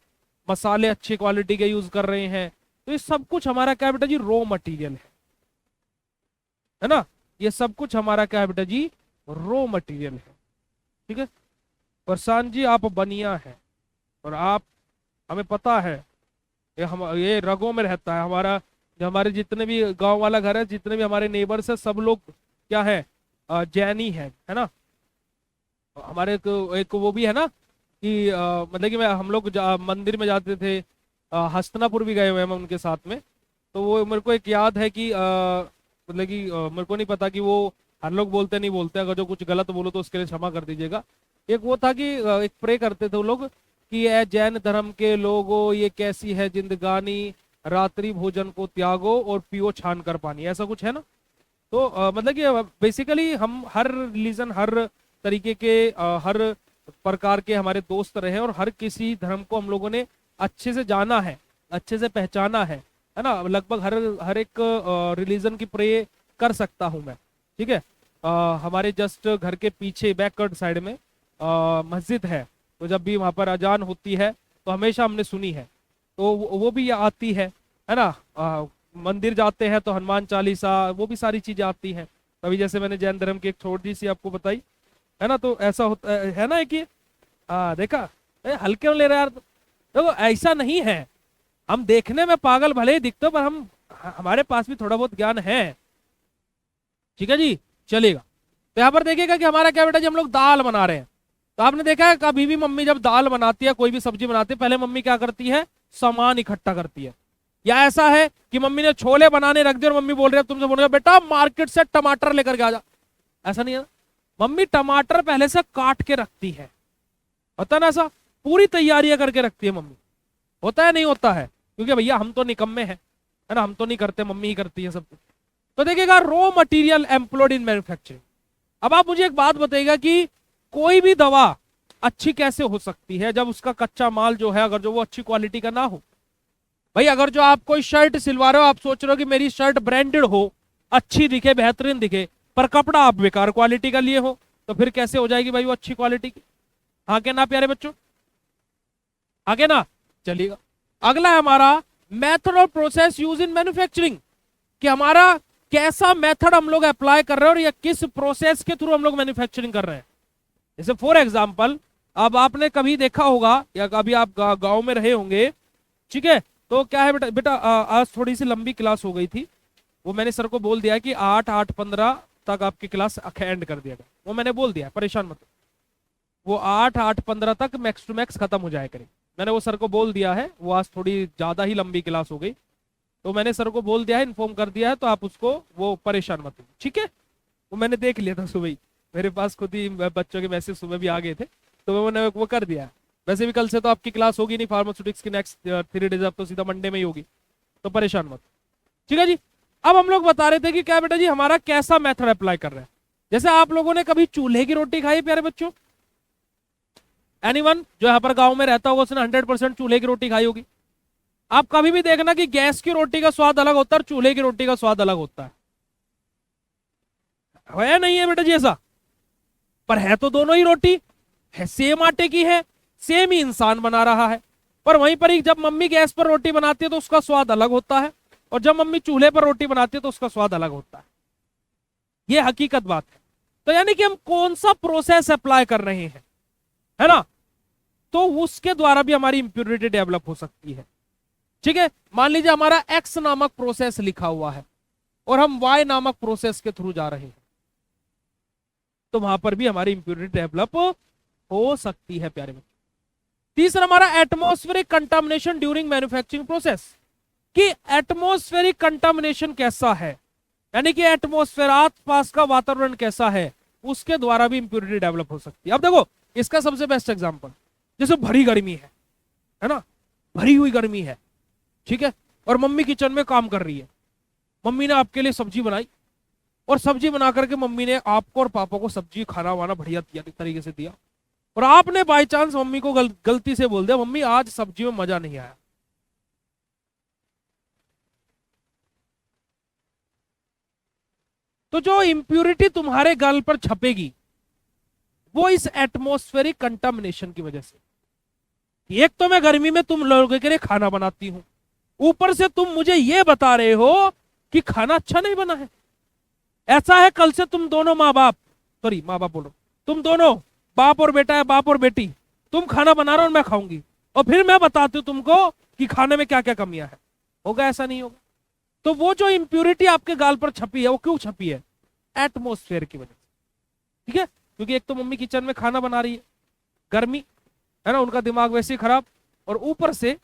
मसाले अच्छी क्वालिटी के यूज कर रहे हैं। तो ये सब कुछ हमारा क्या है बेटा जी, रॉ मटेरियल है ना, ये सब कुछ हमारा क्या है बेटा जी, रो मटेरियल है। ठीक है, प्रशांत जी आप बनिया है, और आप, हमें पता है ये रगों में रहता है हमारा। जो हमारे जितने भी गांव वाला घर है, जितने भी हमारे नेबर्स है, सब लोग क्या है, जैनी है ना। हमारे एक वो भी है ना कि मतलब कि हम लोग मंदिर में जाते थे, हस्तनापुर भी गए हुए हैं हम उनके साथ में। तो वो मेरे को एक याद है कि मतलब कि मेरे को नहीं पता कि वो हर लोग बोलते नहीं बोलते, अगर जो कुछ गलत बोलो तो उसके लिए क्षमा कर दीजिएगा। एक वो था कि एक प्रे करते थे वो लोग कि ए जैन धर्म के लोगों, ये कैसी है जिंदगानी, रात्रि भोजन को त्यागो और पियो छान कर पानी, ऐसा कुछ है ना। तो मतलब कि बेसिकली हम हर रिलीजन, हर तरीके के हर प्रकार के हमारे दोस्त रहे, और हर किसी धर्म को हम लोगों ने अच्छे से जाना है, अच्छे से पहचाना है ना। लगभग हर हर एक रिलीजन की प्रे कर सकता हूं मैं। ठीक है, हमारे जस्ट घर के पीछे बैकवर्ड साइड में मस्जिद है, तो जब भी वहां पर अजान होती है तो हमेशा हमने सुनी है, तो वो भी आती है ना। मंदिर जाते हैं तो हनुमान चालीसा, वो भी सारी चीजें आती हैं। अभी जैसे मैंने जैन धर्म की एक छोटी सी आपको बताई, है ना, तो ऐसा होता है ना कि देखा, हल्के में ले रहा यार। तो ऐसा नहीं है, हम देखने में पागल भले ही दिखते हो, पर हमारे पास भी थोड़ा बहुत ज्ञान है। ठीक है जी, चलेगा। तो यहाँ पर देखिएगा कि हमारा क्या बेटा जी, हम लोग दाल बना रहे हैं। तो आपने देखा है कभी भी मम्मी जब दाल बनाती है, कोई भी सब्जी बनाती है, पहले मम्मी क्या करती है, सामान इकट्ठा करती है। या ऐसा है कि मम्मी ने छोले बनाने रख दिए और मम्मी बोल रही है, तुमसे बोल रहे बेटा मार्केट से टमाटर लेकर के आ जा, ऐसा नहीं है। मम्मी टमाटर पहले से काट के रखती है, होता ना ऐसा, पूरी तैयारियां करके रखती है मम्मी। होता है नहीं होता है, क्योंकि भैया हम तो निकम्मे हैं, है ना, हम तो नहीं करते, मम्मी ही करती है सब कुछ। तो देखिएगा, raw material employed in manufacturing. अब आप मुझे एक बात बताइएगा कि कोई भी दवा अच्छी कैसे हो सकती है जब उसका कच्चा माल जो है, अगर जो वो अच्छी क्वालिटी का ना हो। भाई अगर जो आप कोई शर्ट सिलवा रहे हो, आप सोच रहे हो कि मेरी शर्ट ब्रांडेड हो, अच्छी दिखे, बेहतरीन दिखे, पर कपड़ा आप बेकार क्वालिटी का लिए हो, तो फिर कैसे हो जाएगी भाई वो अच्छी क्वालिटी की। हाँ क्या ना प्यारे बच्चों, आगे ना चलिएगा। अगला है हमारा मेथड और प्रोसेस यूज इन मैन्युफैक्चरिंग, कि हमारा कैसा मेथड हम लोग अप्लाई कर रहे हैं और या किस प्रोसेस के थ्रू हम लोग मैन्युफैक्चरिंग कर रहे हैं। जैसे फॉर एग्जांपल, अब आपने कभी देखा होगा या कभी आप गांव में रहे होंगे, ठीक है, तो क्या है बेटा, आज थोड़ी सी लंबी क्लास हो गई थी, वो मैंने सर को बोल दिया कि 8-8-15 तक आपकी क्लास एंड कर दिया गया, वो मैंने बोल दिया, परेशान मत, वो 8-8-15 तक मैक्स टू मैक्स खत्म हो जाए करें, मैंने वो सर को बोल दिया है। वो आज थोड़ी ज्यादा ही लंबी क्लास हो गई, तो मैंने सर को बोल दिया है, इन्फॉर्म कर दिया है, तो आप उसको वो परेशान मत हो, ठीक है। वो मैंने देख लिया था सुबह ही, मेरे पास खुद ही बच्चों के मैसेज सुबह भी आ गए थे, तो मैंने वो कर दिया। वैसे भी कल से तो आपकी क्लास होगी नहीं फार्मास्यूटिक्स की, नेक्स्ट 3 डेज, अब तो सीधा मंडे में ही होगी, तो परेशान मत, ठीक है जी। अब हम लोग बता रहे थे कि क्या बेटा जी हमारा कैसा मेथड अप्लाई कर रहे हैं। जैसे आप लोगों ने कभी चूल्हे की रोटी खाई प्यारे बच्चों, एनीवन जो यहाँ पर गांव में रहता होगा उसने 100% चूल्हे की रोटी खाई होगी। आप कभी भी देखना कि गैस की रोटी का स्वाद अलग होता है और चूल्हे की रोटी का स्वाद अलग होता है नहीं है बेटा जी ऐसा? पर है तो दोनों ही रोटी है, सेम आटे की है, सेम ही इंसान बना रहा है, पर वहीं पर ही जब मम्मी गैस पर रोटी बनाती है तो उसका स्वाद अलग होता है, और जब मम्मी चूल्हे पर रोटी बनाती है तो उसका स्वाद अलग होता है। यह हकीकत बात है। तो यानी कि हम कौन सा प्रोसेस अप्लाई कर रहे हैं, है ना, तो उसके द्वारा भी हमारी इंप्योरिटी डेवलप हो सकती है। ठीक है, मान लीजिए हमारा एक्स नामक प्रोसेस लिखा हुआ है और हम वाई नामक प्रोसेस के थ्रू जा रहे हैं, तो वहां पर भी हमारी इंप्योरिटी डेवलप हो सकती है प्यारे बच्चों। तीसरा हमारा atmospheric contamination during manufacturing process, कि एटमॉस्फेरिक कंटामिनेशन कैसा है, यानी कि एटमॉस्फेयर आसपास का वातावरण कैसा है, उसके द्वारा भी इंप्योरिटी डेवलप हो सकती है। अब देखो इसका सबसे बेस्ट एग्जांपल, जैसे भरी गर्मी है ना, भरी हुई गर्मी है, ठीक है, और मम्मी किचन में काम कर रही है, मम्मी ने आपके लिए सब्जी बनाई, और सब्जी बना करके मम्मी ने आपको और पापा को सब्जी खाना वाना बढ़िया तरीके से दिया, और आपने बाय चांस मम्मी को गलती से बोल दिया, मम्मी आज सब्जी में मजा नहीं आया, तो जो इंप्यूरिटी तुम्हारे गल पर छपेगी वो इस एटमॉस्फेरिक कंटामिनेशन की वजह से। एक तो मैं गर्मी में तुम लोगों के लिए खाना बनाती हूं, ऊपर से तुम मुझे ये बता रहे हो कि खाना अच्छा नहीं बना है। ऐसा है कल से तुम दोनों माँ बाप सॉरी माँ बाप बोल रहा हूं, तुम दोनों बाप और बेटा है, बाप और बेटी, तुम खाना बना रहे हो और मैं खाऊंगी, और फिर मैं बताती हूँ तुमको कि खाने में क्या क्या कमियां है, होगा? ऐसा नहीं होगा। तो वो जो इंप्यूरिटी आपके गाल पर छपी है वो क्यों छपी है? एटमोस्फेयर की वजह से, ठीक है? क्योंकि एक तो मम्मी किचन में खाना बना रही है, गर्मी है ना, उनका दिमाग वैसे ही खराब, और ऊपर से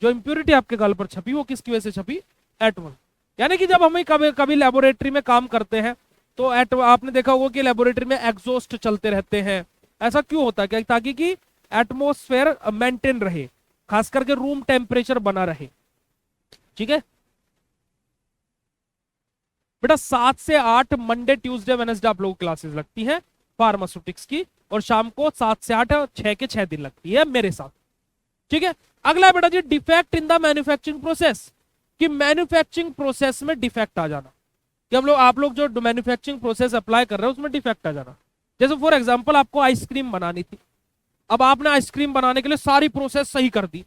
जो इंप्यूरिटी आपके गाल पर छपी वो किसकी वजह से छपी? एटमोस। यानी कि जब हम कभी कभी लेबोरेटरी में काम करते हैं तो आपने देखा होगा कि लेबोरेटरी में एग्जॉस्ट चलते रहते हैं। ऐसा क्यों होता है? क्या, ताकि कि एटमोस्फेयर मेंटेन रहे, खास करके रूम टेम्परेचर बना रहे, ठीक है बेटा? 7 से 8 मंडे ट्यूसडे वेडनेसडे आप लोगों को क्लासेस लगती हैं फार्मास्यूटिक्स की, और शाम को 7 से 8 6 के 6 दिन लगती है मेरे साथ, ठीक है? अगला है बेटा जी defect in the manufacturing process, कि मैन्युफैक्चरिंग प्रोसेस में डिफेक्ट आ जाना, कि आप लोग जो मैन्युफैक्चरिंग प्रोसेस अप्लाई कर रहे हो उसमें डिफेक्ट आ जाना। जैसे फॉर एग्जांपल आपको आइसक्रीम बनानी थी, अब आपने आइसक्रीम बनाने के लिए सारी प्रोसेस सही कर दी,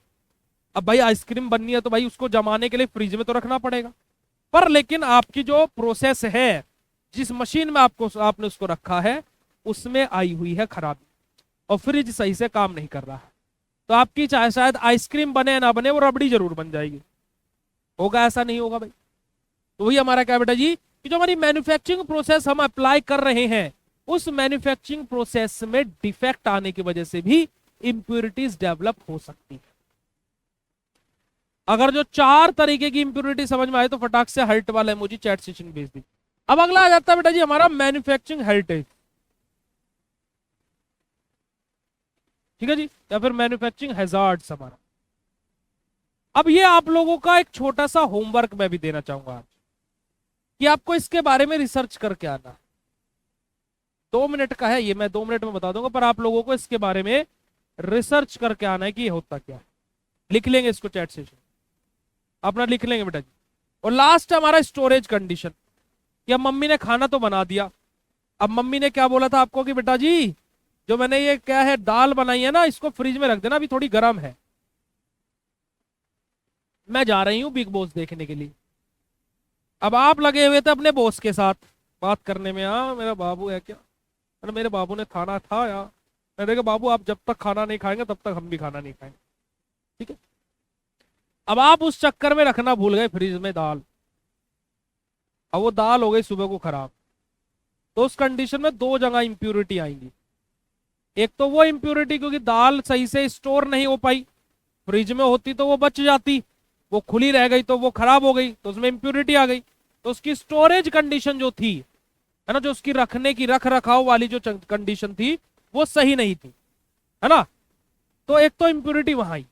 अब भाई आइसक्रीम बननी है तो भाई उसको जमाने के लिए फ्रिज में तो रखना पड़ेगा, पर लेकिन आपकी जो प्रोसेस है, जिस मशीन में आपने उसको रखा है उसमें आई हुई है खराबी, और फ्रिज सही से काम नहीं कर रहा है, तो आपकी चाहे शायद आइसक्रीम बने ना बने वो रबड़ी जरूर बन जाएगी, होगा? ऐसा नहीं होगा भाई। तो वही हमारा क्या बेटा जी, कि जो हमारी मैन्युफैक्चरिंग प्रोसेस हम अप्लाई कर रहे हैं उस मैन्युफैक्चरिंग प्रोसेस में डिफेक्ट आने की वजह से भी इंप्यूरिटीज डेवलप हो सकती है। अगर जो 4 तरीके की इंप्यूरिटी समझ में आए तो फटाक से हर्ट वाला इमोजी चैट सेशन भेज दी। अब अगला आ जाता है बेटा जी हमारा मैन्युफैक्चरिंग हेरिटेज, ठीक है जी, या फिर मैन्युफैक्चरिंग हैजार्ड्स हमारा। अब ये आप लोगों का एक छोटा सा होमवर्क मैं भी देना चाहूंगा आज, कि आपको इसके बारे में रिसर्च करके आना। 2 मिनट का है ये, मैं 2 मिनट में बता दूंगा, पर आप लोगों को इसके बारे में रिसर्च करके आना है कि ये होता क्या है। लिख लेंगे इसको चैट सेशन, अपना लिख लेंगे बेटा जी। और लास्ट हमारा स्टोरेज कंडीशन, कि अब मम्मी ने खाना तो बना दिया, अब मम्मी ने क्या बोला था आपको कि बेटा जी जो मैंने ये क्या है दाल बनाई है ना, इसको फ्रिज में रख देना, अभी थोड़ी गर्म है, मैं जा रही हूं बिग बॉस देखने के लिए। अब आप लगे हुए थे अपने बॉस के साथ बात करने में, हाँ मेरा बाबू है क्या, अरे मेरे बाबू ने खाना था यार, मैंने कहा बाबू आप जब तक खाना नहीं खाएंगे तब तक हम भी खाना नहीं खाएंगे, ठीक है? अब आप उस चक्कर में रखना भूल गए फ्रिज में दाल, अब वो दाल हो गई सुबह को खराब, तो उस कंडीशन में 2 जगह इंप्यूरिटी आएंगी। एक तो वो इंप्यूरिटी क्योंकि दाल सही से स्टोर नहीं हो पाई, फ्रिज में होती तो वो बच जाती, वो खुली रह गई तो वो खराब हो गई, तो उसमें इंप्यूरिटी आ गई, तो उसकी स्टोरेज कंडीशन जो थी है ना, जो उसकी रखने की रख रखाव वाली जो कंडीशन थी वो सही नहीं थी, है ना? तो एक तो इंप्यूरिटी वहां आई,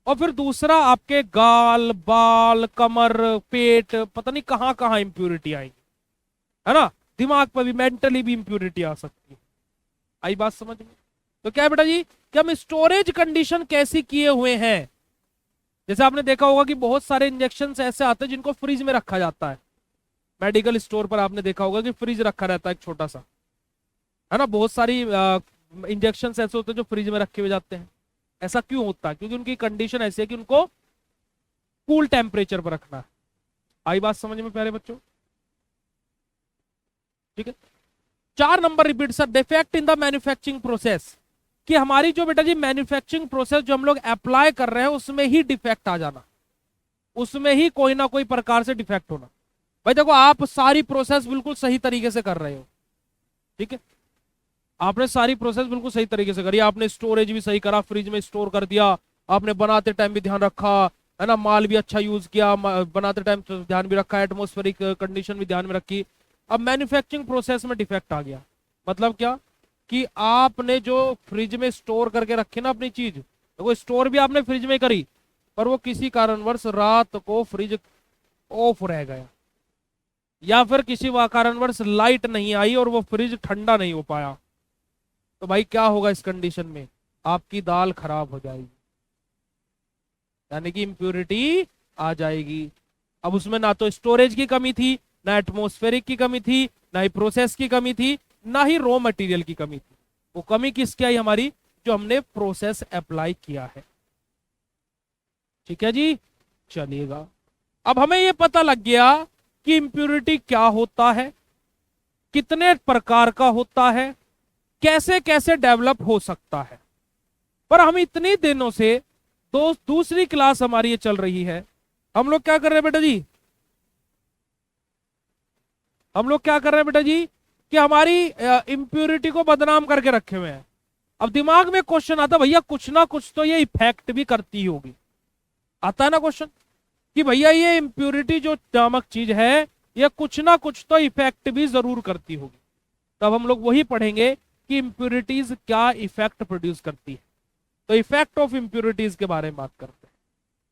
और फिर दूसरा आपके गाल बाल कमर पेट पता नहीं कहां कहां इंप्यूरिटी आएगी, है ना? दिमाग पर भी मेंटली भी इंप्यूरिटी आ सकती है। आई बात समझ में? तो क्या है बेटा जी कि हम स्टोरेज कंडीशन कैसी किए हुए हैं। जैसे आपने देखा होगा कि बहुत सारे इंजेक्शन ऐसे आते हैं जिनको फ्रिज में रखा जाता है, मेडिकल स्टोर पर आपने देखा होगा कि फ्रिज रखा रहता है एक छोटा सा, है ना? बहुत सारी इंजेक्शन ऐसे होते हैं जो फ्रिज में रखे हुए जाते हैं। ऐसा क्यों होता है? क्योंकि उनकी कंडीशन ऐसी है कि उनको कूल टेम्परेचर पर रखना है। आई बात समझ में प्यारे बच्चों? ठीक है। 4 number repeat sir, defect in the manufacturing process, कि हमारी जो बेटा जी मैन्युफैक्चरिंग प्रोसेस जो हम लोग अप्लाई कर रहे हैं उसमें ही डिफेक्ट आ जाना, उसमें ही कोई ना कोई प्रकार से डिफेक्ट होना। भाई देखो आप सारी प्रोसेस बिल्कुल सही तरीके से कर रहे हो, ठीक है, आपने सारी प्रोसेस बिल्कुल सही तरीके से करी, आपने स्टोरेज भी सही करा, फ्रिज में स्टोर कर दिया, आपने बनाते टाइम भी ध्यान रखा, है ना, माल भी अच्छा यूज किया, बनाते टाइम ध्यान भी रखा, एटमोस्फेरिक कंडीशन भी ध्यान में रखी। अब मैन्युफैक्चरिंग प्रोसेस में डिफेक्ट आ गया, मतलब क्या कि आपने जो फ्रिज में स्टोर करके रखी ना अपनी चीज, तो वो स्टोर भी आपने फ्रिज में करी, पर वो किसी कारणवश रात को फ्रिज ऑफ रह गया, या फिर किसी कारणवश लाइट नहीं आई और वो फ्रिज ठंडा नहीं हो पाया, तो भाई क्या होगा इस कंडीशन में? आपकी दाल खराब हो जाएगी, यानी कि इंप्यूरिटी आ जाएगी। अब उसमें ना तो स्टोरेज की कमी थी, ना एटमोस्फेरिक की कमी थी, ना ही प्रोसेस की कमी थी, ना ही रॉ मटेरियल की कमी थी। वो कमी किसकी आई? हमारी जो हमने प्रोसेस अप्लाई किया है। ठीक है जी, चलिएगा। अब हमें ये पता लग गया कि इंप्यूरिटी क्या होता है, कितने प्रकार का होता है, कैसे कैसे डेवलप हो सकता है। पर हम इतनी दिनों से दूसरी क्लास हमारी ये चल रही है, हम लोग क्या कर रहे हैं बेटा जी, हम लोग क्या कर रहे हैं बेटा जी कि हमारी इंप्योरिटी को बदनाम करके रखे हुए हैं। अब दिमाग में क्वेश्चन आता भैया कुछ ना कुछ तो ये इफेक्ट भी करती होगी, आता है ना क्वेश्चन कि भैया ये इंप्योरिटी जो नामक चीज है ये कुछ ना कुछ तो इफेक्ट भी जरूर करती होगी। तब हम लोग वही पढ़ेंगे कि इंप्योरिटीज क्या इफेक्ट प्रोड्यूस करती है। तो इफेक्ट ऑफ इंप्योरिटीज के बारे में बात करते हैं।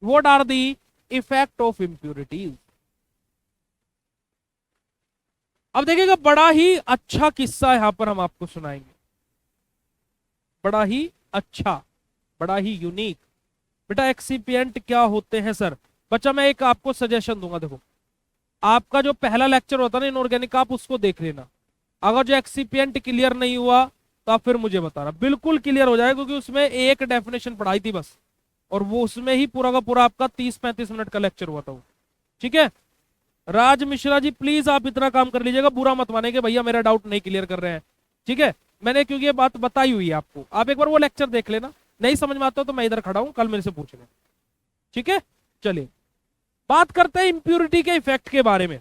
What are the effect of impurities. अब देखिएगा बड़ा ही अच्छा किस्सा यहां पर हम आपको सुनाएंगे, बड़ा ही अच्छा, बड़ा ही यूनिक। बेटा एक्सिपिएंट क्या होते हैं सर? बच्चा मैं एक आपको सजेशन दूंगा, देखो आपका जो पहला लेक्चर होता है ना इनऑर्गेनिक, आप उसको देख लेना। अगर जो एक्सिपिएंट क्लियर नहीं हुआ तो आप फिर मुझे बताना, बिल्कुल क्लियर हो जाएगा, क्योंकि उसमें एक डेफिनेशन पढ़ाई थी बस, और वो उसमें ही पूरा का पूरा आपका 30-35 मिनट का लेक्चर हुआ था वो। ठीक है राज मिश्रा जी, प्लीज आप इतना काम कर लीजिएगा, बुरा मत मानेंगे भैया मेरा डाउट नहीं क्लियर कर रहे हैं। ठीक है मैंने क्योंकि ये बात बताई हुई है आपको, आप एक बार वो लेक्चर देख लेना, नहीं समझ में आता तो मैं इधर खड़ा हूं, कल मेरे से पूछ लेना। ठीक है चलिए बात करते हैं इंप्योरिटी के इफेक्ट के बारे में।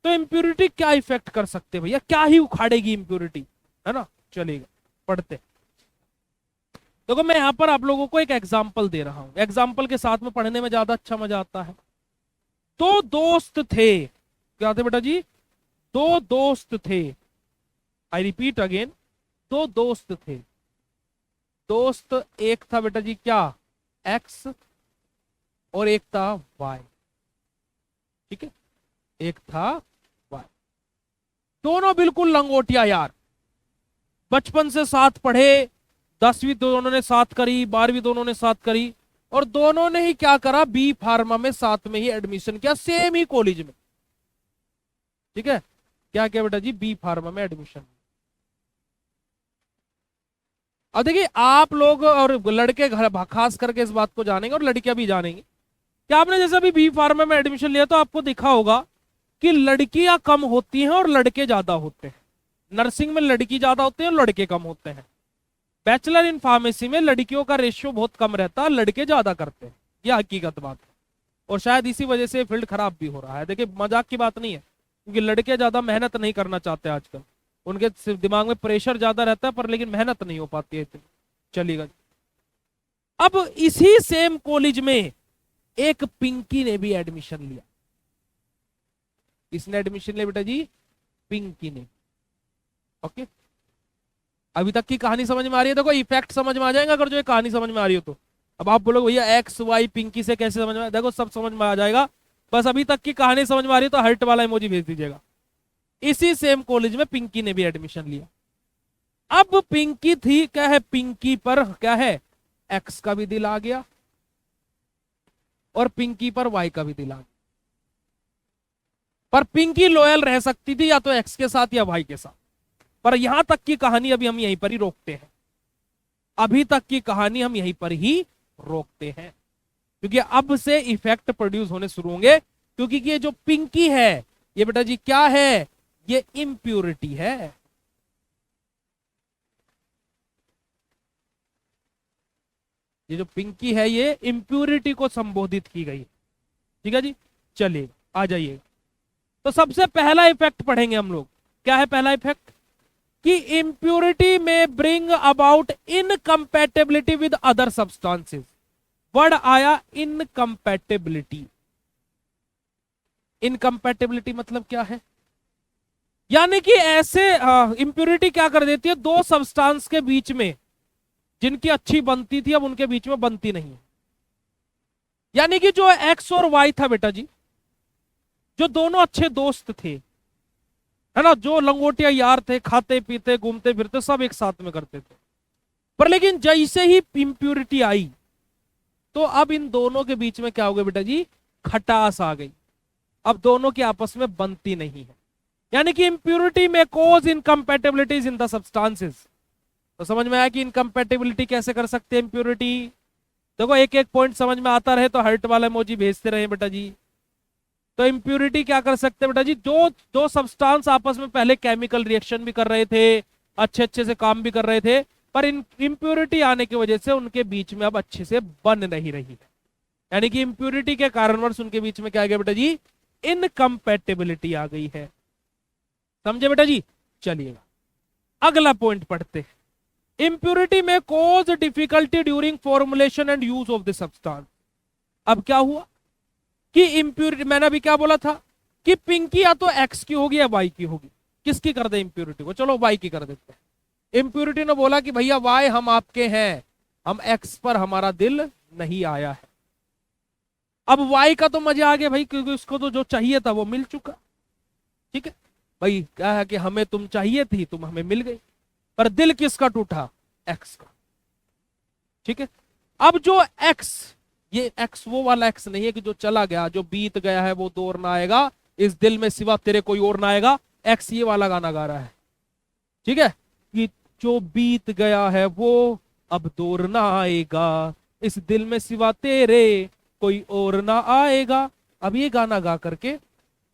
तो इंप्योरिटी क्या इफेक्ट कर सकते हैं भैया, क्या ही उखाड़ेगी इंप्योरिटी, है ना। चलिए पढ़ते। देखो मैं यहां पर आप लोगों को एक एग्जाम्पल दे रहा हूं, एग्जाम्पल के साथ में पढ़ने में ज्यादा अच्छा मजा आता है। दो दोस्त थे, क्या थे बेटा जी? दो दोस्त थे। आई रिपीट अगेन, दो दोस्त थे। दोस्त एक था बेटा जी क्या, एक्स, और एक था वाई। ठीक है एक था वाई, दोनों बिल्कुल लंगोटिया यार, बचपन से साथ पढ़े, 10वीं दोनों ने साथ करी, 12वीं दोनों ने साथ करी, और दोनों ने ही क्या करा, बी फार्मा में साथ में ही एडमिशन किया, सेम ही कॉलेज में। ठीक है क्या क्या बेटा जी, बी फार्मा में एडमिशन। अब देखिए आप लोग और लड़के घर खास करके इस बात को जानेंगे और लड़कियां भी जानेंगी कि आपने जैसे अभी बी फार्मा में एडमिशन लिया तो आपको दिखा होगा कि लड़कियां कम होती हैं और लड़के ज्यादा होते हैं। नर्सिंग में लड़की ज्यादा होते हैं और लड़के कम होते हैं। बैचलर इन फार्मेसी में लड़कियों का रेशियो बहुत कम रहता है, लड़के ज्यादा करते हैं, यह हकीकत बात है। और शायद इसी वजह से फील्ड खराब भी हो रहा है। देखिए मजाक की बात नहीं है, क्योंकि लड़के ज्यादा मेहनत नहीं करना चाहते आजकल, उनके दिमाग में प्रेशर ज्यादा रहता है पर लेकिन मेहनत नहीं हो पाती है इतनी। चलिएगा अब इसी सेम कॉलेज में एक पिंकी ने भी एडमिशन लिया। किसने एडमिशन लिया बेटा जी? पिंकी ने। ओके अभी तक की कहानी समझ में आ रही है? देखो इफेक्ट समझ में आ जाएगा अगर जो ये कहानी समझ में आ रही हो तो। अब आप बोलोगे भैया एक्स वाई पिंकी से कैसे समझ में, देखो सब समझ में आ जाएगा, बस अभी तक की कहानी समझ में आ रही है तो हार्ट वाला इमोजी भेज दीजिएगा। इसी सेम कॉलेज में पिंकी ने भी एडमिशन लिया। अब पिंकी थी क्या है, पिंकी पर क्या है, एक्स का भी दिल आ गया और पिंकी पर वाई का भी दिल आ गया। पर पिंकी लॉयल रह सकती थी या तो एक्स के साथ या वाई के साथ। पर यहां तक की कहानी अभी हम यहीं पर ही रोकते हैं, अभी तक की कहानी हम यहीं पर ही रोकते हैं, क्योंकि अब से इफेक्ट प्रोड्यूस होने शुरू होंगे। क्योंकि ये जो पिंकी है ये बेटा जी क्या है, ये इंप्योरिटी है। ये जो पिंकी है ये इंप्योरिटी को संबोधित की गई। ठीक है जी चलिए आ जाइए। तो सबसे पहला इफेक्ट पढ़ेंगे हम लोग, क्या है पहला इफेक्ट, कि इंप्योरिटी में bring about incompatibility with other substances. Word आया इनकम्पैटिबिलिटी। इनकम्पैटिबिलिटी मतलब क्या है, यानी कि ऐसे इंप्योरिटी क्या कर देती है, दो सब्सटेंस के बीच में जिनकी अच्छी बनती थी अब उनके बीच में बनती नहीं है। यानी कि जो एक्स और वाई था बेटा जी, जो दोनों अच्छे दोस्त थे, है ना, जो लंगोटिया यार थे, खाते पीते घूमते फिरते सब एक साथ में करते थे, पर लेकिन जैसे ही इंप्योरिटी आई तो अब इन दोनों के बीच में क्या हो गया बेटा जी, खटास आ गई। अब दोनों की आपस में बनती नहीं है। यानी कि इंप्योरिटी में कॉज इनकम्पैटिबिलिटीज इन द सब्सटेंसेस। तो समझ में आया कि इनकम्पैटिबिलिटी कैसे कर सकते हैं इंप्योरिटी। देखो एक एक पॉइंट समझ में आता रहे तो हार्ट वाला इमोजी भेजते रहे बेटा जी। तो इम्प्यूरिटी क्या कर सकते हैं बेटा जी, जो दो सब्सटेंस आपस में पहले केमिकल रिएक्शन भी कर रहे थे, अच्छे अच्छे से काम भी कर रहे थे, पर इम्प्यूरिटी आने की वजह से उनके बीच में अब अच्छे से बन नहीं रही है। यानी कि इम्प्यूरिटी के कारणवश उनके बीच में क्या आ गया बेटा जी, इनकम्पैटिबिलिटी आ गई है। समझे बेटा जी? चलिएगा अगला पॉइंट पढ़ते हैं। इम्प्यूरिटी में cause difficulty during formulation and use of the substance. अब क्या हुआ कि इम्प्यूरिटी, मैंने अभी क्या बोला था कि पिंकी या तो एक्स की होगी या वाई की होगी। किसकी कर दे इम्प्यूरिटी को? चलो वाई की कर देते हैं। इम्प्यूरिटी ने बोला कि भैया वाई हम आपके हैं, हम एक्स पर हमारा दिल नहीं आया है। अब वाई का तो मजा आ गया भाई, क्योंकि उसको तो जो चाहिए था वो मिल चुका। ठीक है भाई, क्या है कि हमें तुम चाहिए थी, तुम हमें मिल गई, पर दिल किसका टूटा? एक्स का। ठीक है, अब जो एक्स, ये एक्स वो वाला एक्स नहीं है कि जो चला गया, जो बीत गया है वो दौर ना आएगा, इस दिल में सिवा तेरे कोई और ना आएगा। एक्स ये वाला गाना गा रहा है। ठीक है, कि जो बीत गया है वो अब दौर ना आएगा, इस दिल में सिवा तेरे कोई और ना आएगा। अब ये गाना गा करके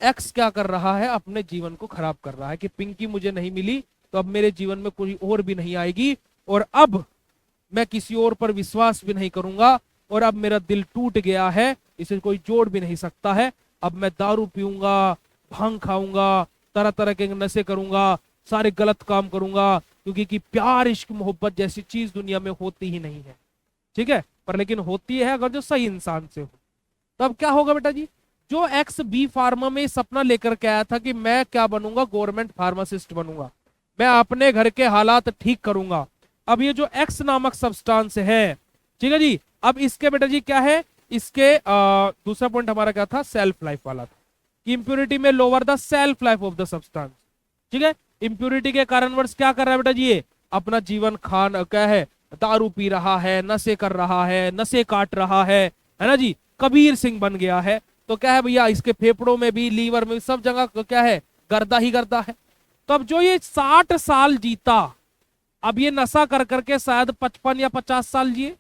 एक्स क्या कर रहा है, अपने जीवन को खराब कर रहा है कि पिंकी मुझे नहीं मिली तो अब मेरे जीवन में कोई और भी नहीं आएगी, और अब मैं किसी और पर विश्वास भी नहीं करूंगा, और अब मेरा दिल टूट गया है, इसे कोई जोड़ भी नहीं सकता है। अब मैं दारू पीऊंगा, भांग खाऊंगा, तरह तरह के नशे करूंगा, सारे गलत काम करूंगा, क्योंकि कि प्यार इश्क मोहब्बत जैसी चीज दुनिया में होती ही नहीं है। ठीक है, पर लेकिन होती है अगर जो सही इंसान से हो। तो अब क्या होगा बेटा जी, जो एक्स बी फार्मा में सपना लेकर के आया था कि मैं क्या बनूंगा, गवर्नमेंट फार्मासिस्ट बनूंगा, मैं अपने घर के हालात ठीक करूंगा। अब ये जो एक्स नामक सब्सटेंस है, ठीक है जी, अब इसके बेटा जी क्या है, इसके दूसरा पॉइंट हमारा क्या था, सेल्फ लाइफ वाला था कि इंप्यूरिटी में lower the self life of the substance. ठीक है, इंप्यूरिटी के कारणवश क्या कर रहा है बेटा जी, ये अपना जीवन खान क्या है, दारू पी रहा है, नशे कर रहा है, नशे काट रहा है ना जी, कबीर सिंह बन गया है। तो क्या है भैया, इसके फेफड़ों में भी, लीवर में भी, सब जगह क्या है, गर्दा ही गर्दा है। तो अब जो ये 60 साल जीता, अब ये नशा कर करके शायद 55 या 50 साल जिए,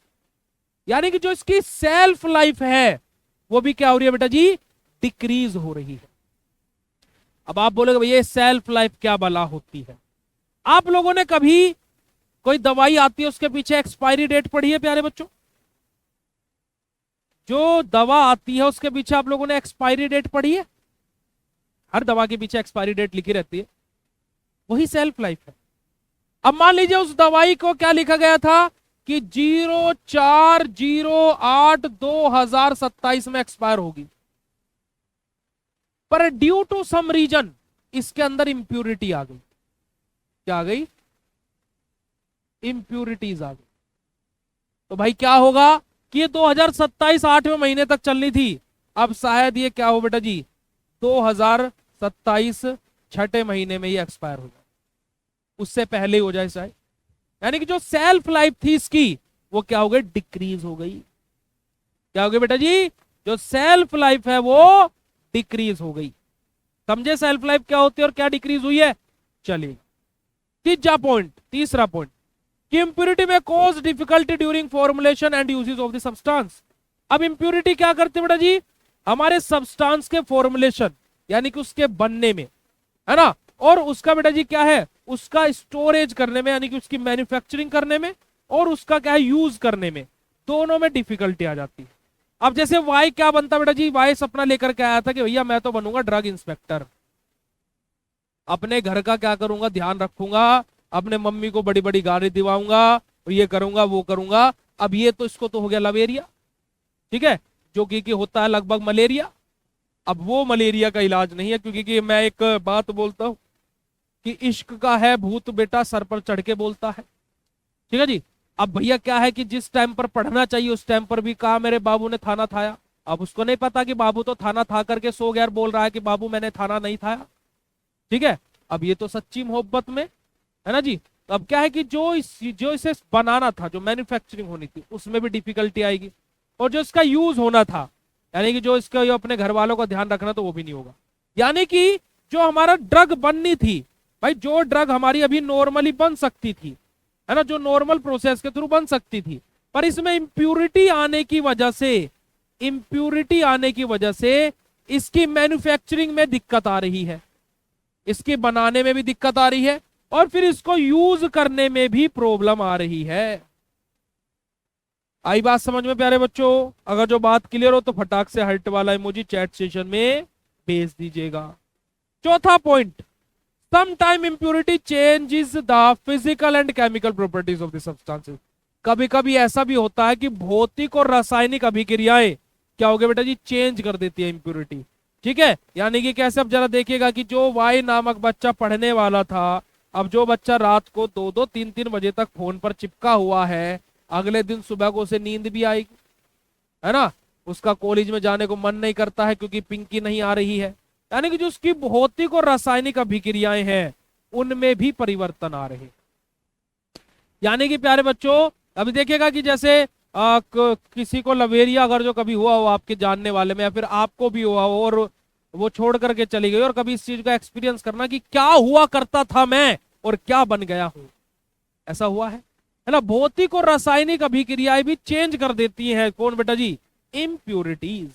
यानी कि जो इसकी सेल्फ लाइफ है वो भी क्या हो रही है बेटा जी, डिक्रीज हो रही है। अब आप बोलोगे भैया सेल्फ लाइफ क्या भला होती है? आप लोगों ने कभी कोई दवाई आती है उसके पीछे एक्सपायरी डेट पढ़ी है प्यारे बच्चों? जो दवा आती है उसके पीछे आप लोगों ने एक्सपायरी डेट पढ़ी है? हर दवा के पीछे एक्सपायरी डेट लिखी रहती है, वही सेल्फ लाइफ है। अब मान लीजिए उस दवाई को क्या लिखा गया था कि 04/08/2027 में एक्सपायर होगी, पर ड्यू टू सम रीजन इसके अंदर इंप्यूरिटी आ गई। क्या आ गई? इंप्यूरिटीज आ गई। तो भाई क्या होगा कि ये 2027 8वें महीने तक चलनी थी, अब शायद ये क्या हो बेटा जी, 2027 6ठे महीने में ये एक्सपायर हो जाए, उससे पहले ही हो जाए शायद। यानी कि जो सेल्फ लाइफ थी इसकी वो क्या हो गई, डिक्रीज हो गई। क्या हो गई बेटा जी, जो सेल्फ लाइफ है वो डिक्रीज हो गई। समझे सेल्फ लाइफ क्या होती है और क्या डिक्रीज हुई है? चलिए तीसरा पॉइंट कि इंप्यूरिटी में cause difficulty during formulation and uses of the substance. अब इंप्यूरिटी क्या करते बेटा जी, हमारे सब्सटेंस के फॉर्मुलेशन यानी कि उसके बनने में, है ना, और उसका बेटा जी क्या है, उसका स्टोरेज करने में, यानी कि उसकी मैन्युफैक्चरिंग करने में, और उसका क्या है यूज करने में, दोनों में डिफिकल्टी आ जाती है। अब जैसे वाई क्या बनता बेटा जी, वाई सपना लेकर के आया था कि भैया मैं तो बनूंगा ड्रग इंस्पेक्टर, अपने घर का क्या करूंगा, ध्यान रखूंगा, अपने मम्मी को बड़ी बड़ी गाड़ी दिवाऊंगा, ये करूंगा वो करूंगा। अब ये तो इसको तो हो गया लवेरिया, ठीक है, जो कि होता है लगभग मलेरिया। अब वो मलेरिया का इलाज नहीं है, क्योंकि मैं एक बात बोलता हूं कि इश्क का है भूत बेटा सर पर चढ़ के बोलता है। ठीक है जी, अब भैया क्या है कि जिस टाइम पर पढ़ना चाहिए उस टाइम पर भी कहा मेरे बाबू ने थाना थाया। अब उसको नहीं पता कि बाबू तो थाना था करके सो गया, बोल रहा है कि बाबू मैंने थाना नहीं थाया। ठीक है, अब ये तो सच्ची मोहब्बत में है ना जी। तो अब क्या है कि जो इसे बनाना था, जो मैन्युफैक्चरिंग होनी थी, उसमें भी डिफिकल्टी आएगी, और जो इसका यूज होना था, यानी कि जो इसका अपने घर वालों का ध्यान रखना, तो वो भी नहीं होगा। यानी कि जो हमारा ड्रग बननी थी भाई, जो ड्रग हमारी अभी नॉर्मली बन सकती थी, है ना, जो नॉर्मल प्रोसेस के थ्रू बन सकती थी, पर इसमें इंप्यूरिटी आने की वजह से इसकी मैन्युफैक्चरिंग में दिक्कत आ रही है, इसके बनाने में भी दिक्कत आ रही है, और फिर इसको यूज करने में भी प्रॉब्लम आ रही है। आई बात समझ में प्यारे बच्चों? अगर जो बात क्लियर हो तो फटाक से हर्ट वाला इमोजी चैट सेशन में भेज दीजिएगा। चौथा point, some time impurity changes the physical and chemical properties of the substances. कभी कभी ऐसा भी होता है कि भौतिक और रासायनिक अभिक्रियाएं क्या हो गया बेटा जी, चेंज कर देती है इंप्योरिटी। ठीक है, यानी कि कैसे, अब जरा देखिएगा कि जो वाई नामक बच्चा पढ़ने वाला था, अब जो बच्चा रात को 2-2 3-3 बजे तक फोन पर चिपका हुआ है, अगले दिन सुबह को उसे नींद भी आएगी, है ना, उसका कॉलेज में जाने को मन नहीं करता है क्योंकि पिंकी नहीं आ रही है। यानी कि जो उसकी भौतिक और रासायनिक अभिक्रियाएं हैं उनमें भी परिवर्तन आ रहे। यानी कि प्यारे बच्चों अभी देखिएगा कि जैसे किसी को लवेरिया अगर जो कभी हुआ हो आपके जानने वाले में, या फिर आपको भी हुआ हो और वो छोड़ करके चली गई, और कभी इस चीज का एक्सपीरियंस करना कि क्या हुआ करता था मैं और क्या बन गया हूं। ऐसा हुआ है ना? भौतिक और रासायनिक अभिक्रियाएं भी चेंज कर देती हैं कौन बेटा जी, इंप्योरिटीज।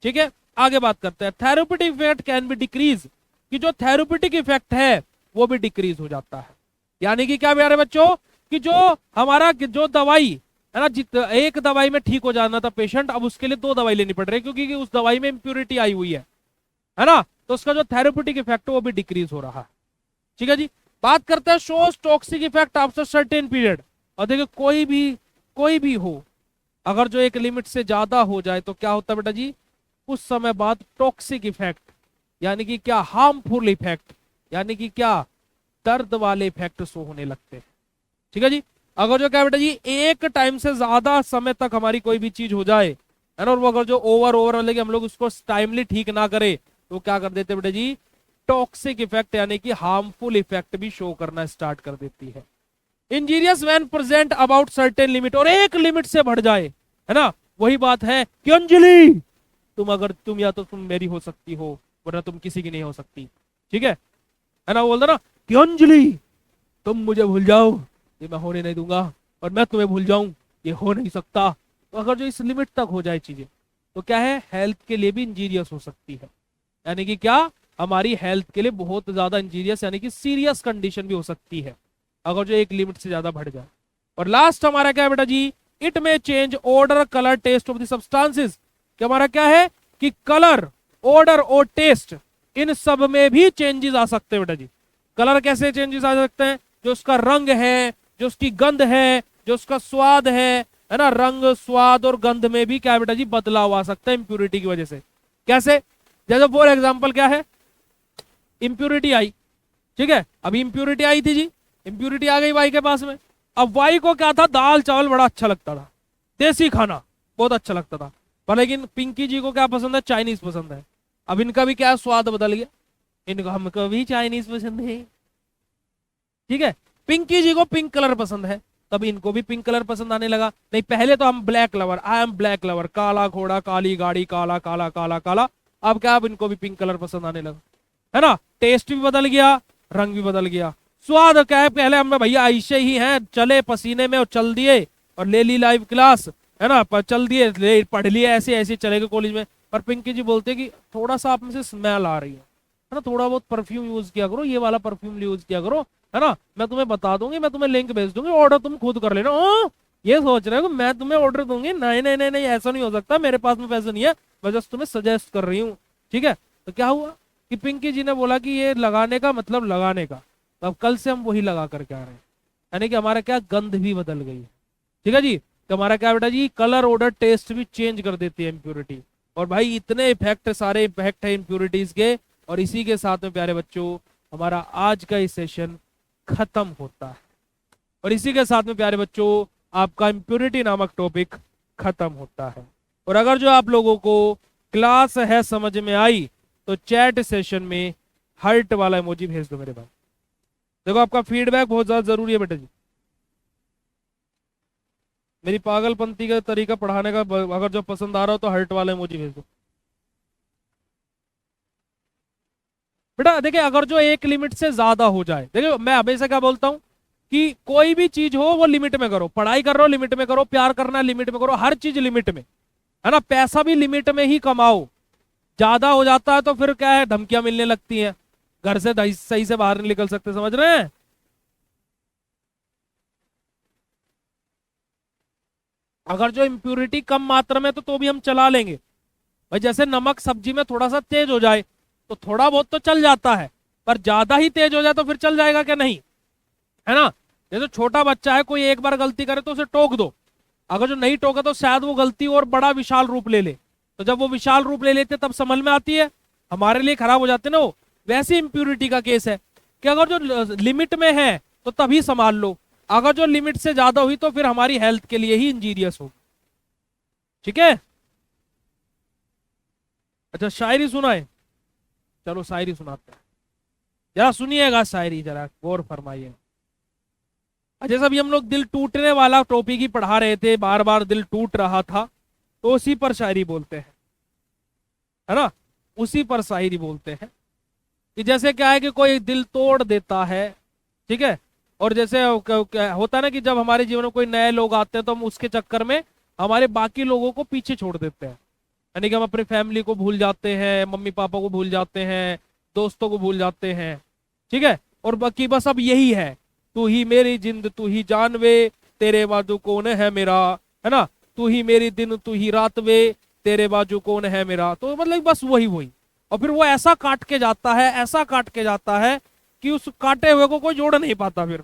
ठीक है, आगे बात करते हैं। Therapeutic effect can be decrease, कि जो थेरेप्यूटिक इफेक्ट है वो भी डिक्रीज हो जाता है। यानी कि क्या प्यारे बच्चों, कि जो हमारा जो दवाई है ना, एक दवाई में ठीक हो जाना था पेशेंट, अब उसके लिए 2 दवाई लेनी पड़ रही है क्योंकि उस दवाई में इंप्योरिटी आई हुई है ना, तो उसका जो थेरेप्यूटिक इफेक्ट है वो भी डिक्रीज हो रहा है। ठीक है जी, बात करते हैं shows toxic effect after certain period. और देखिए कोई भी हो, अगर जो एक लिमिट से ज्यादा हो जाए तो क्या होता है बेटा जी, कुछ समय बाद टॉक्सिक इफेक्ट, यानी कि क्या हार्मफुल इफेक्ट, यानी कि क्या दर्द वाले इफेक्ट शो होने लगते हैं। ठीक है जी, अगर जो क्या बेटा जी एक टाइम से ज्यादा समय तक हमारी कोई भी चीज हो जाए, है ना, और वो अगर जो ओवर मतलब कि हम लोग उसको टाइमली ठीक ना करे तो क्या कर देते बेटा जी, टॉक्सिक इफेक्ट यानी कि हार्मफुल इफेक्ट भी शो करना स्टार्ट कर देती है। Injurious when present about certain limit, और एक लिमिट से बढ़ जाए, है ना, वही बात है कि अंजलि तुम या तो तुम मेरी हो सकती हो वरना तुम किसी की नहीं हो सकती। ठीक है ना, वो बोलता ना कि अंजलि तुम मुझे भूल जाओ, ये मैं होने नहीं दूंगा, और मैं तुम्हें भूल जाऊं, ये हो नहीं सकता। तो अगर जो इस लिमिट तक हो जाए चीजें तो क्या है, हेल्थ के लिए भी इंजीरियस हो सकती है। यानी कि क्या, हमारी हेल्थ के लिए बहुत ज्यादा इंजीरियस यानी कि सीरियस कंडीशन भी हो सकती है अगर जो एक लिमिट से ज्यादा बढ़ जाए। और लास्ट हमारा क्या है बेटा जी, इट में change odour colour taste of the substances, कि हमारा क्या है कि कलर, ऑर्डर और टेस्ट, इन सब में भी चेंजेस आ सकते हैं बेटा जी। कलर कैसे चेंजेस आ सकते हैं, जो उसका रंग है, जो उसकी गंध है, जो उसका स्वाद है ना, रंग स्वाद और गंध में भी क्या है बेटा जी, बदलाव आ सकता है इंप्योरिटी की वजह से। कैसे, जैसे फॉर एग्जांपल क्या है, इंप्योरिटी आई, ठीक है, अभी इंप्योरिटी आई थी जी, इंप्योरिटी आ गई वाई के पास में। अब वाई को क्या था, दाल चावल बड़ा अच्छा लगता था, देसी खाना बहुत अच्छा लगता था, पर लेकिन पिंकी जी को क्या पसंद है, चाइनीज पसंद है। अब इनका भी क्या स्वाद बदल गया, इनको हमको भी चाइनीज पसंद है। ठीक है, पिंकी जी को पिंक कलर पसंद है, तब इनको भी पिंक कलर पसंद आने लगा। नहीं पहले तो हम black lover, I am black lover, काला घोड़ा काली गाड़ी काला काला काला काला, अब क्या, अब इनको भी पिंक कलर पसंद आने लगा, है ना। टेस्ट भी बदल गया, रंग भी बदल गया, स्वाद क्या है, पहले हम भैया ऐसे ही हैं, चले पसीने में और चल दिए और ले ली लाइव क्लास, है ना, पर चल दिए पढ़ लिए, ऐसे ऐसे चले गए कॉलेज में। पर पिंकी जी बोलते कि थोड़ा सा आप में से स्मेल आ रही है ना, थोड़ा बहुत परफ्यूम यूज किया करो, ये वाला परफ्यूम यूज किया करो, है ना, मैं तुम्हें बता दूंगी, मैं तुम्हें लिंक भेज दूंगी, ऑर्डर तुम खुद कर लेना। ये सोच रहे हो मैं तुम्हें ऑर्डर दूंगी, नहीं नहीं नहीं नहीं, ऐसा नहीं हो सकता, मेरे पास में पैसे नहीं है, मैं जस्ट तुम्हें सजेस्ट कर रही हूँ। ठीक है, तो क्या हुआ कि पिंकी जी ने बोला कि ये लगाने का मतलब लगाने का, तो अब कल से हम वही लगा करके आ रहे हैं, यानी कि हमारा क्या, गंध भी बदल गई है। ठीक है जी, तो हमारा क्या बेटा जी, कलर ऑर्डर टेस्ट भी चेंज कर देती है इंप्योरिटी। और भाई इतने इफेक्ट, सारे इफेक्ट है इंप्योरिटीज के, और इसी के साथ में प्यारे बच्चों हमारा आज का ये सेशन खत्म होता है, और इसी के साथ में प्यारे बच्चों आपका इंप्योरिटी नामक टॉपिक खत्म होता है। और अगर जो आप लोगों को क्लास है समझ में आई तो चैट सेशन में हार्ट वाला इमोजी भेज दो मेरे पास। देखो आपका फीडबैक बहुत ज्यादा जरूरी है बेटा जी, मेरी पागलपंती का तरीका पढ़ाने का अगर जो पसंद आ रहा हो तो हार्ट वाला इमोजी भेज दो बेटा। देखिए अगर जो एक लिमिट से ज्यादा हो जाए, देखिए मैं हमेशा क्या बोलता हूं कि कोई भी चीज हो वो लिमिट में करो, पढ़ाई कर रहे हो लिमिट में करो, प्यार करना लिमिट में करो, हर चीज लिमिट में, है ना, पैसा भी लिमिट में ही कमाओ, ज्यादा हो जाता है तो फिर क्या है, धमकियां मिलने लगती हैं, घर से सही से बाहर नहीं निकल सकते, समझ रहे हैं। अगर जो इम्प्योरिटी कम मात्रा में तो भी हम चला लेंगे। भाई जैसे नमक सब्जी में थोड़ा सा तेज हो जाए तो थोड़ा बहुत तो चल जाता है, पर ज्यादा ही तेज हो जाए तो फिर चल जाएगा क्या, नहीं, है ना। जैसे छोटा बच्चा है, कोई एक बार गलती करे तो उसे टोक दो, अगर जो नहीं टोका तो शायद वो गलती और बड़ा विशाल रूप ले ले, तो जब वो विशाल रूप ले लेते तब संभल में आती है, हमारे लिए खराब हो जाते ना वो। वैसी इंप्यूरिटी का केस है कि अगर जो लिमिट में है तो तभी संभाल लो, अगर जो लिमिट से ज्यादा हुई तो फिर हमारी हेल्थ के लिए ही इंजीरियस होगी। ठीक है। अच्छा शायरी सुनाए, चलो शायरी सुनाते हैं, जरा सुनिएगा शायरी, जरा गौर फरमाइए। जैसे अभी हम लोग दिल टूटने वाला टॉपिक ही पढ़ा रहे थे, बार बार दिल टूट रहा था, तो उसी पर शायरी बोलते हैं, है ना, उसी पर शायरी बोलते हैं। कि जैसे क्या है कि कोई दिल तोड़ देता है, ठीक है, और जैसे होता है ना कि जब हमारे जीवन में कोई नए लोग आते हैं तो हम उसके चक्कर में हमारे बाकी लोगों को पीछे छोड़ देते हैं, यानी कि हम अपनी फैमिली को भूल जाते हैं, मम्मी पापा को भूल जाते हैं, दोस्तों को भूल जाते हैं, ठीक है, और बाकी बस अब यही है, तू ही मेरी जिंद तू ही जान वे, तेरे बाजू कौन है मेरा, है ना, तू ही मेरी दिन तू ही रात वे, तेरे बाजू कौन है मेरा, तो मतलब बस वही वही। और फिर वो ऐसा काट के जाता है, ऐसा काट के जाता है कि उस काटे हुए को कोई जोड़ नहीं पाता फिर,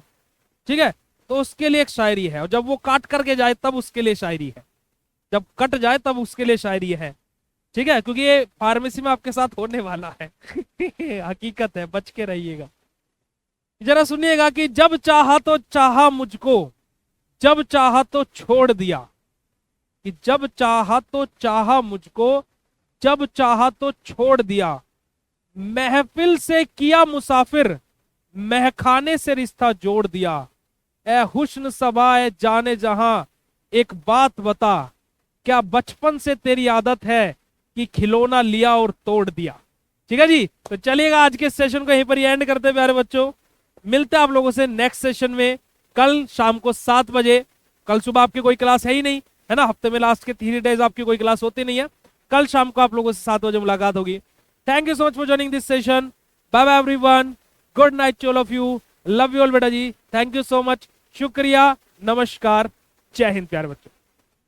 ठीक है, तो उसके लिए एक शायरी है, और जब वो काट करके जाए तब उसके लिए शायरी है, जब कट जाए तब उसके लिए शायरी है, ठीक है, क्योंकि ये फार्मेसी में आपके साथ होने वाला है हकीकत है, बच के रहिएगा। जरा सुनिएगा कि जब चाहा तो चाहा मुझको, जब चाहा तो छोड़ दिया, कि जब चाहा तो चाहा मुझको, जब चाहा तो छोड़ दिया, महफिल से किया मुसाफिर, महखाने से रिश्ता जोड़ दिया, ए हुस्न सबाए जाने जहां, एक बात बता, क्या बचपन से तेरी आदत है कि खिलौना लिया और तोड़ दिया। ठीक है जी, तो चलिएगा आज के सेशन को यहीं पर एंड करते हैं प्यारे बच्चों, मिलते हैं आप लोगों से नेक्स्ट सेशन में कल शाम को 7 बजे। कल सुबह आपकी कोई क्लास है ही नहीं, है ना, हफ्ते में लास्ट के 3 डेज आपकी कोई क्लास होती नहीं है, कल शाम को आप लोगों से 7 बजे मुलाकात होगी। Thank you so much for joining this session, bye bye everyone, good night to all of you, love you all बेटा जी, थैंक यू सो मच, शुक्रिया, नमस्कार, जय हिंद प्यारे बच्चों।